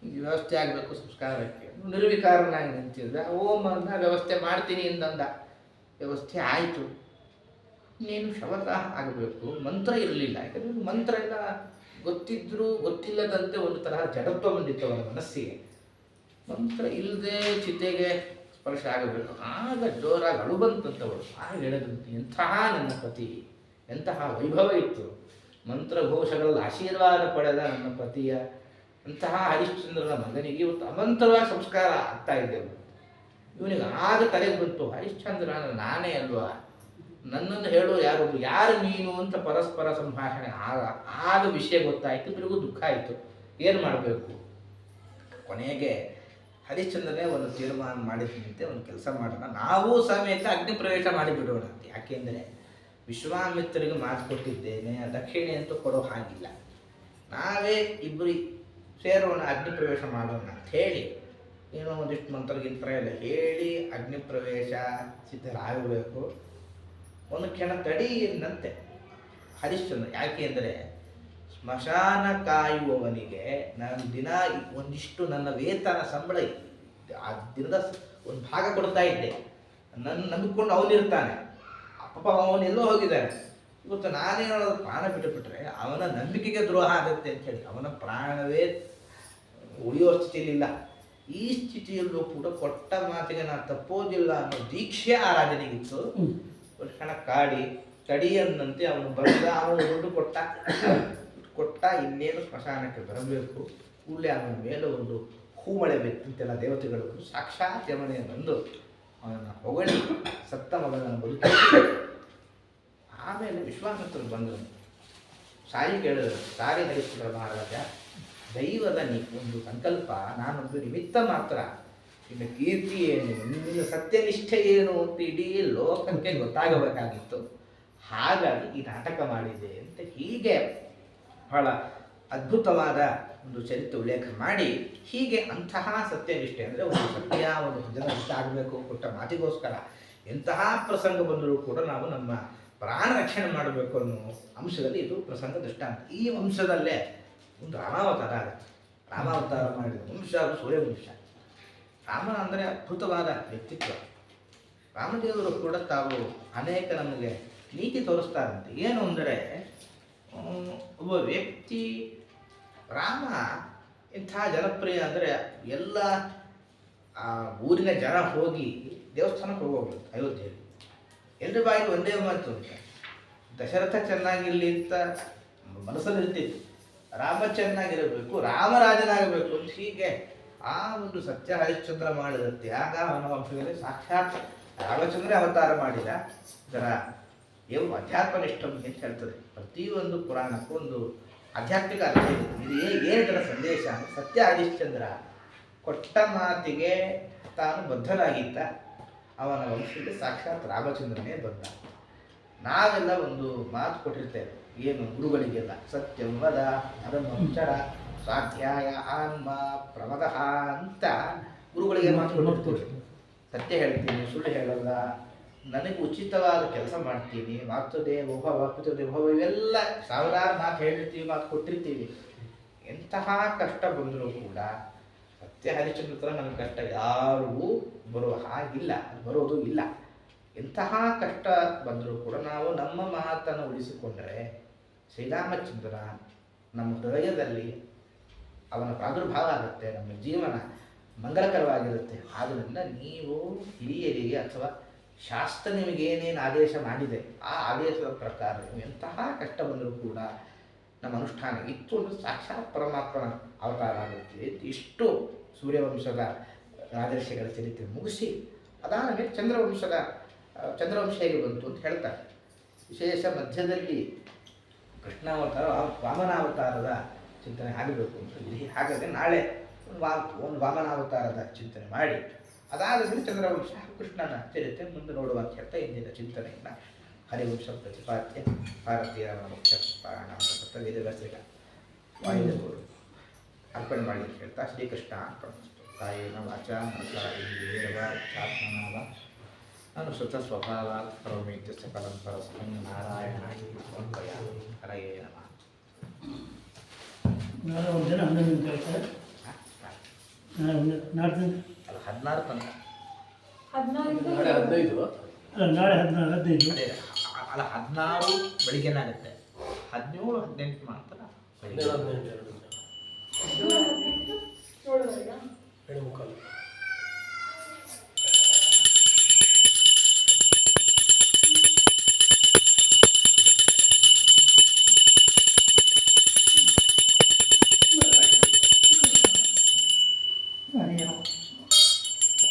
ಈ ವ್ಯವಸ್ಥೆ ಆಗಬೇಕು ಸಂಸ್ಕಾರಕ್ಕೆ. ನಿರ್ವಿಕಾರನಾಗಿ ನಿಂತಿದ್ದ. ಓಂ ಅಂದ, ವ್ಯವಸ್ಥೆ ಮಾಡ್ತೀನಿ ಎಂದಂದ. ವ್ಯವಸ್ಥೆ ಆಯಿತು. ನೀನು ಶವತಃ ಆಗಬೇಕು. ಮಂತ್ರ ಇರಲಿಲ್ಲ. ಯಾಕಂದರೆ ಮಂತ್ರ ಎಲ್ಲ ಗೊತ್ತಿದ್ರೂ ಗೊತ್ತಿಲ್ಲದಂತೆ ಒಂದು ತರಹ ಜಡತ್ವ ಬಂದಿತ್ತು ಅವನ ಮನಸ್ಸಿಗೆ. ಮಂತ್ರ ಇಲ್ಲದೆ ಚಿತೆಗೆ ಸ್ಪರ್ಶ ಆಗಬೇಕು. ಆಗ ಜೋರಾಗಿ ಅಳು ಬಂತಂತವಳು. ಆಗ ಹೇಳಿದಂತೆ, ಎಂತಹ ನನ್ನ ಪತಿ, ಎಂತಹ ವೈಭವ ಇತ್ತು, ಮಂತ್ರಘೋಷಗಳಲ್ಲಿ ಆಶೀರ್ವಾದ ಪಡೆದ ನನ್ನ ಪತಿಯ ಅಂತಹ ಹರಿಶ್ಚಂದ್ರನ ಮಗನಿಗೆ ಇವತ್ತು ಅಮಂತ್ರವಾಗಿ ಸಂಸ್ಕಾರ ಆಗ್ತಾ ಇದ್ದೆವು. ಇವನಿಗೆ ಆಗ ತಲೆಗೆ ಬಂತು, ಹರಿಶ್ಚಂದ್ರನ ನಾನೇ ಅಲ್ವಾ, ನನ್ನನ್ನು ಹೇಳೋ ಯಾರು ನೀನು ಅಂತ ಪರಸ್ಪರ ಸಂಭಾಷಣೆ. ಆಗ ವಿಷಯ ಗೊತ್ತಾಯಿತು. ಬಿರುಗು ದುಃಖ ಆಯಿತು. ಏನು ಮಾಡಬೇಕು? ಕೊನೆಗೆ ಹರಿಶ್ಚಂದ್ರನೇ ಒಂದು ತೀರ್ಮಾನ ಮಾಡಿದಂತೆ ಒಂದು ಕೆಲಸ ಮಾಡೋಣ, ನಾವು ಸಮೇತ ಅಗ್ನಿ ಪ್ರವೇಶ ಮಾಡಿಬಿಡೋಣ ಅಂತ. ಯಾಕೆಂದರೆ ವಿಶ್ವಾಮಿತ್ರರಿಗೆ ಮಾತು ಕೊಟ್ಟಿದ್ದೇನೆ, ದಕ್ಷಿಣೆ ಅಂತೂ ಕೊಡೋ ಹಾಗಿಲ್ಲ, ನಾವೇ ಇಬ್ಬರು ಸೇರೋಣ, ಅಗ್ನಿ ಪ್ರವೇಶ ಮಾಡೋಣ ಅಂತ ಹೇಳಿ ಏನೋ ಒಂದಿಷ್ಟು ಮಂತ್ರಗಿಂತ್ರ ಎಲ್ಲ ಹೇಳಿ ಅಗ್ನಿ ಪ್ರವೇಶ ಸಿದ್ಧರಾಗಬೇಕು. ಒಂದು ಕ್ಷಣ ತಡಿ ಎಂದಂತೆ ಹರಿಶ್ಚಂದ್ರ. ಯಾಕೆ ಅಂದರೆ ಸ್ಮಶಾನ ಕಾಯುವವನಿಗೆ ನಾನು ದಿನ ಒಂದಿಷ್ಟು ನನ್ನ ವೇತನ ಸಂಬಳ ಆ ದಿನದ ಒಂದು ಭಾಗ ಕೊಡ್ತಾ ಇದ್ದೆ. ನನ್ನ ನಂಬಿಕೊಂಡು ಅವನಿರ್ತಾನೆ, ಪಾಪ ಅವನೆಲ್ಲೋ ಹೋಗಿದ್ದಾನೆ. ಇವತ್ತು ನಾನೇನಾದ್ರು ಪ್ರಾಣ ಬಿಟ್ಟುಬಿಟ್ರೆ ಅವನ ನಂಬಿಕೆಗೆ ದ್ರೋಹ ಆಗುತ್ತೆ ಅಂತೇಳಿ ಅವನ ಪ್ರಾಣವೇ ಉಳಿಯೋ ಸ್ಥಿತಿಯಲ್ಲಿಲ್ಲ. ಈ ಸ್ಥಿತಿಯಲ್ಲೂ ಕೂಡ ಕೊಟ್ಟ ಮಾತಿಗೆ ನಾನು ತಪ್ಪೋದಿಲ್ಲ ಅನ್ನೋ ದೀಕ್ಷೆ ಆ ರಾಜನಿಗಿತ್ತು. ಒಂದು ಕ್ಷಣ ಕಾಡಿ ತಡಿಯನ್ನಂತೆ ಅವನು ಬಂದ. ಅವನು ದುಡ್ಡು ಕೊಟ್ಟ ಇನ್ನೇನು ಸ್ಮಶಾನಕ್ಕೆ ಬರಬೇಕು. ಕೂಡಲೇ ಅವನ ಮೇಲೆ ಒಂದು ಹೂಮಳೆ ಬೇಕಂತೆಲ್ಲ ದೇವತೆಗಳು ಸಾಕ್ಷಾತ್ ಯಮನೆ ಬಂದು ಅವನನ್ನು ಹೊಗಳಿ ಸತ್ತ ಮಗನನ್ನು ಬದುಕಿ. ಆಮೇಲೆ ವಿಶ್ವಾಮಿತ್ರರು ಬಂದರು. ಸಾರಿ ಕೇಳಿದರು, ಸಾರಿ ಹರಿಶ್ಚಂದ್ರ ಮಹಾರಾಜ, ದೈವದ ಒಂದು ಸಂಕಲ್ಪ, ನಾನೊಂದು ನಿಮಿತ್ತ ಮಾತ್ರ. ನಿನ್ನ ಕೀರ್ತಿ ಏನು, ನಿನ್ನ ಸತ್ಯನಿಷ್ಠೆ ಏನು ಅಂತ ಇಡೀ ಲೋಕಕ್ಕೆ ಗೊತ್ತಾಗಬೇಕಾಗಿತ್ತು. ಹಾಗಾಗಿ ಈ ನಾಟಕ ಮಾಡಿದೆ ಅಂತ ಹೀಗೆ ಬಹಳ ಅದ್ಭುತವಾದ ಒಂದು ಚರಿತ್ರೆ ಉಲ್ಲೇಖ ಮಾಡಿ, ಹೀಗೆ ಅಂತಹ ಸತ್ಯನಿಷ್ಠೆ ಅಂದರೆ ಒಂದು ಸತ್ಯ, ಒಂದು ಜನ ಇಷ್ಟ ಆಗಬೇಕು, ಕೊಟ್ಟ ಮಾತಿಗೋಸ್ಕರ ಎಂತಹ ಪ್ರಸಂಗ ಬಂದರೂ ಕೂಡ ನಾವು ನಮ್ಮ ಪ್ರಾಣ ರಕ್ಷಣೆ ಮಾಡಬೇಕು ಅನ್ನೋ ಅಂಶದಲ್ಲಿ ಇದು ಪ್ರಸಂಗ ದೃಷ್ಟಾಂತ. ಈ ವಂಶದಲ್ಲೇ ಒಂದು ರಾಮಾವತಾರ ಆಗುತ್ತೆ. ರಾಮಾವತಾರ ಮಾಡಿದ ವಂಶ ಅದು ಸೂರ್ಯವಂಶ. ರಾಮನ ಅಂದರೆ ಅದ್ಭುತವಾದ ವ್ಯಕ್ತಿತ್ವ. ರಾಮದೇವರು ಕೂಡ ತಾವು ಅನೇಕ ನಮಗೆ ನೀತಿ ತೋರಿಸ್ತಾರಂತೆ. ಏನು ಅಂದರೆ ಒಬ್ಬ ವ್ಯಕ್ತಿ ರಾಮ ಇಂಥ ಜನಪ್ರಿಯ ಅಂದರೆ ಎಲ್ಲ ಊರಿನ ಜನ ಹೋಗಿ ದೇವಸ್ಥಾನಕ್ಕೆ ಹೋಗೋದು ಅಯೋಧ್ಯೆಯಲ್ಲಿ. ಎಲ್ಲರ ಬಾಯಿಗೆ ಒಂದೇ ಮಾತು ಅಂತ, ದಶರಥ ಚೆನ್ನಾಗಿರಲಿ ಅಂತ ಮನಸ್ಸಲ್ಲಿರ್ತಿತ್ತು, ರಾಮ ಚೆನ್ನಾಗಿರಬೇಕು, ರಾಮರಾಜನಾಗಬೇಕು ಅಂತ. ಹೀಗೆ ಆ ಒಂದು ಸತ್ಯ ಹರಿಶ್ಚಂದ್ರ ಮಾಡಿದ ತ್ಯಾಗ ಅವನ ವಂಶದಲ್ಲಿ ಸಾಕ್ಷಾತ್ ರಾಮಚಂದ್ರ ಅವತಾರ ಮಾಡಿದ. ಇದರ ಏನು ಅಧ್ಯಾತ್ಮನಿಷ್ಠ ಅಂತ ಹೇಳ್ತದೆ. ಪ್ರತಿಯೊಂದು ಪುರಾಣಕ್ಕೂ ಒಂದು ಆಧ್ಯಾತ್ಮಿಕ ಅರ್ಥ ಇದೆ. ಇದು ಏನು ಇದರ ಸಂದೇಶ? ಸತ್ಯ ಹರಿಶ್ಚಂದ್ರ ಕೊಟ್ಟ ಮಾತಿಗೆ ತಾನು ಬದ್ಧನಾಗಿದ್ದ. ಅವನ ವಂಶದಲ್ಲಿ ಸಾಕ್ಷಾತ್ ರಾಮಚಂದ್ರನೇ ಬಂದ. ನಾವೆಲ್ಲ ಒಂದು ಮಾತು ಕೊಟ್ಟಿರ್ತೇವೆ, ಏನು ಗುರುಗಳಿಗೆಲ್ಲ, ಸತ್ಯಂ ವದ ಧರ್ಮಂ ಚರ ಸ್ವಾಧ್ಯಾಯ ಆನ್ಮ ಪ್ರಮದಃ ಅಂತ ಗುರುಗಳಿಗೆ ಮಾತು ಕೊಟ್ಟಿರ್ತೀವಿ. ಸತ್ಯ ಹೇಳ್ತೀನಿ, ಸುಳ್ಳು ಹೇಳಲ್ಲ, ನನಗೆ ಉಚಿತವಾದ ಕೆಲಸ ಮಾಡ್ತೀನಿ, ಮಾತೃದೇವೋಭವ ಪಿತೃದೇವೋಭವ ಇವೆಲ್ಲ ಸಾವಿರಾರು ಮಾತು ಹೇಳಿರ್ತೀವಿ, ಮಾತು ಕೊಟ್ಟಿರ್ತೀವಿ. ಎಂತಹ ಕಷ್ಟ ಬಂದರೂ ಕೂಡ ಸತ್ಯ ಹರಿಶ್ಚಂದ್ರ ನನ್ನ ಕಷ್ಟ ಯಾರಿಗೂ ಬರುವ ಹಾಗಿಲ್ಲ, ಬರೋದು ಇಲ್ಲ. ಎಂತಹ ಕಷ್ಟ ಬಂದರೂ ಕೂಡ ನಾವು ನಮ್ಮ ಮಾತನ್ನು ಉಳಿಸಿಕೊಂಡರೆ ಶ್ರೀರಾಮಚಂದ್ರ ನಮ್ಮ ಹೃದಯದಲ್ಲಿ ಅವನ ಪ್ರಾದುರ್ಭಾವ ಆಗುತ್ತೆ, ನಮ್ಮ ಜೀವನ ಮಂಗಲಕರವಾಗಿರುತ್ತೆ. ಆದ್ದರಿಂದ ನೀವು ಹಿರಿಯರಿಗೆ ಅಥವಾ ಶಾಸ್ತ್ರ ನಿಮಗೇನೇನು ಆದೇಶ ಮಾಡಿದೆ ಆ ಆದೇಶದ ಪ್ರಕಾರ ನೀವು ಎಂತಹ ಕಷ್ಟ ಬಂದರೂ ಕೂಡ ನಮ್ಮ ಅನುಷ್ಠಾನ ಇತ್ತು ಅಂದರೆ ಸಾಕ್ಷಾತ್ ಪರಮಾತ್ಮನ ಅವತಾರ ಆಗುತ್ತೆ. ಇಷ್ಟು ಸೂರ್ಯವಂಶದ ರಾಜರ್ಷಿಗಳ ಚರಿತ್ರೆ ಮುಗಿಸಿ ಅದಾದ ಮೇಲೆ ಚಂದ್ರವಂಶ ಹೇಗೆ ಬಂತು ಅಂತ ಹೇಳ್ತಾರೆ. ವಿಶೇಷ ಮಧ್ಯದಲ್ಲಿ ಕೃಷ್ಣಾವತಾರ ವಾಮನಾವತಾರದ ಚಿಂತನೆ ಆಗಬೇಕು ಅಂತ ಇಲ್ಲಿ. ಹಾಗಾಗಿ ನಾಳೆ ಒಂದು ವಾಮನಾವತಾರದ ಚಿಂತನೆ ಮಾಡಿ ಅದಾದ ಮೇಲೆ ಚಂದ್ರವಂಶ ಕೃಷ್ಣನ ಚರಿತ್ರೆ ಮುಂದೆ ನೋಡುವ ಅಂತ ಹೇಳ್ತಾ ಇಂದಿನ ಚಿಂತನೆಯನ್ನು ಹರಿವಂಶ ಪ್ರತಿಪಾದ್ಯ ಭಾರತೀಯ ಮುಖ್ಯ ಪ್ರಾಣ ವೇದವ್ಯಾಸರಿಗೆ ವಾಯುದೇವರು ಅರ್ಪಣೆ ಮಾಡಿ ಅಂತ ಹೇಳ್ತಾ ಶ್ರೀಕೃಷ್ಣ ಅರ್ಪಣಿಸ್ತು. ಕಾಯೇನ ವಾಚ ಮನಸಾತ್ಮನಾವ ಅನುಸೃತ ಸ್ವಭಾವ ಕರೋಮೀತ್ಯ ಸಕಲಂ ಪರಸ್ಮೈ ನಾರಾಯಣಾಯ ಸಮರ್ಪಯಾಮಿ. ಹರಯೇ ನಮಃ. ನಾಳೆ ಒಂದು ದಿನ 11 ನಿಮಿಷ ಹೇಳ್ತಾರೆ. ನಾಳೆ ಅಲ್ಲ 16 ತನಕ ನಾಳೆ 15 ನಾಳೆ 15 ಅದೇ ಅಲ್ಲ 16 ಬೆಳಿಗ್ಗೆನಾಗುತ್ತೆ, 17 18 ಮಾತ್ರ ಬೆಳಿಗ್ಗೆ. 7:15. ಹರಿಯೋ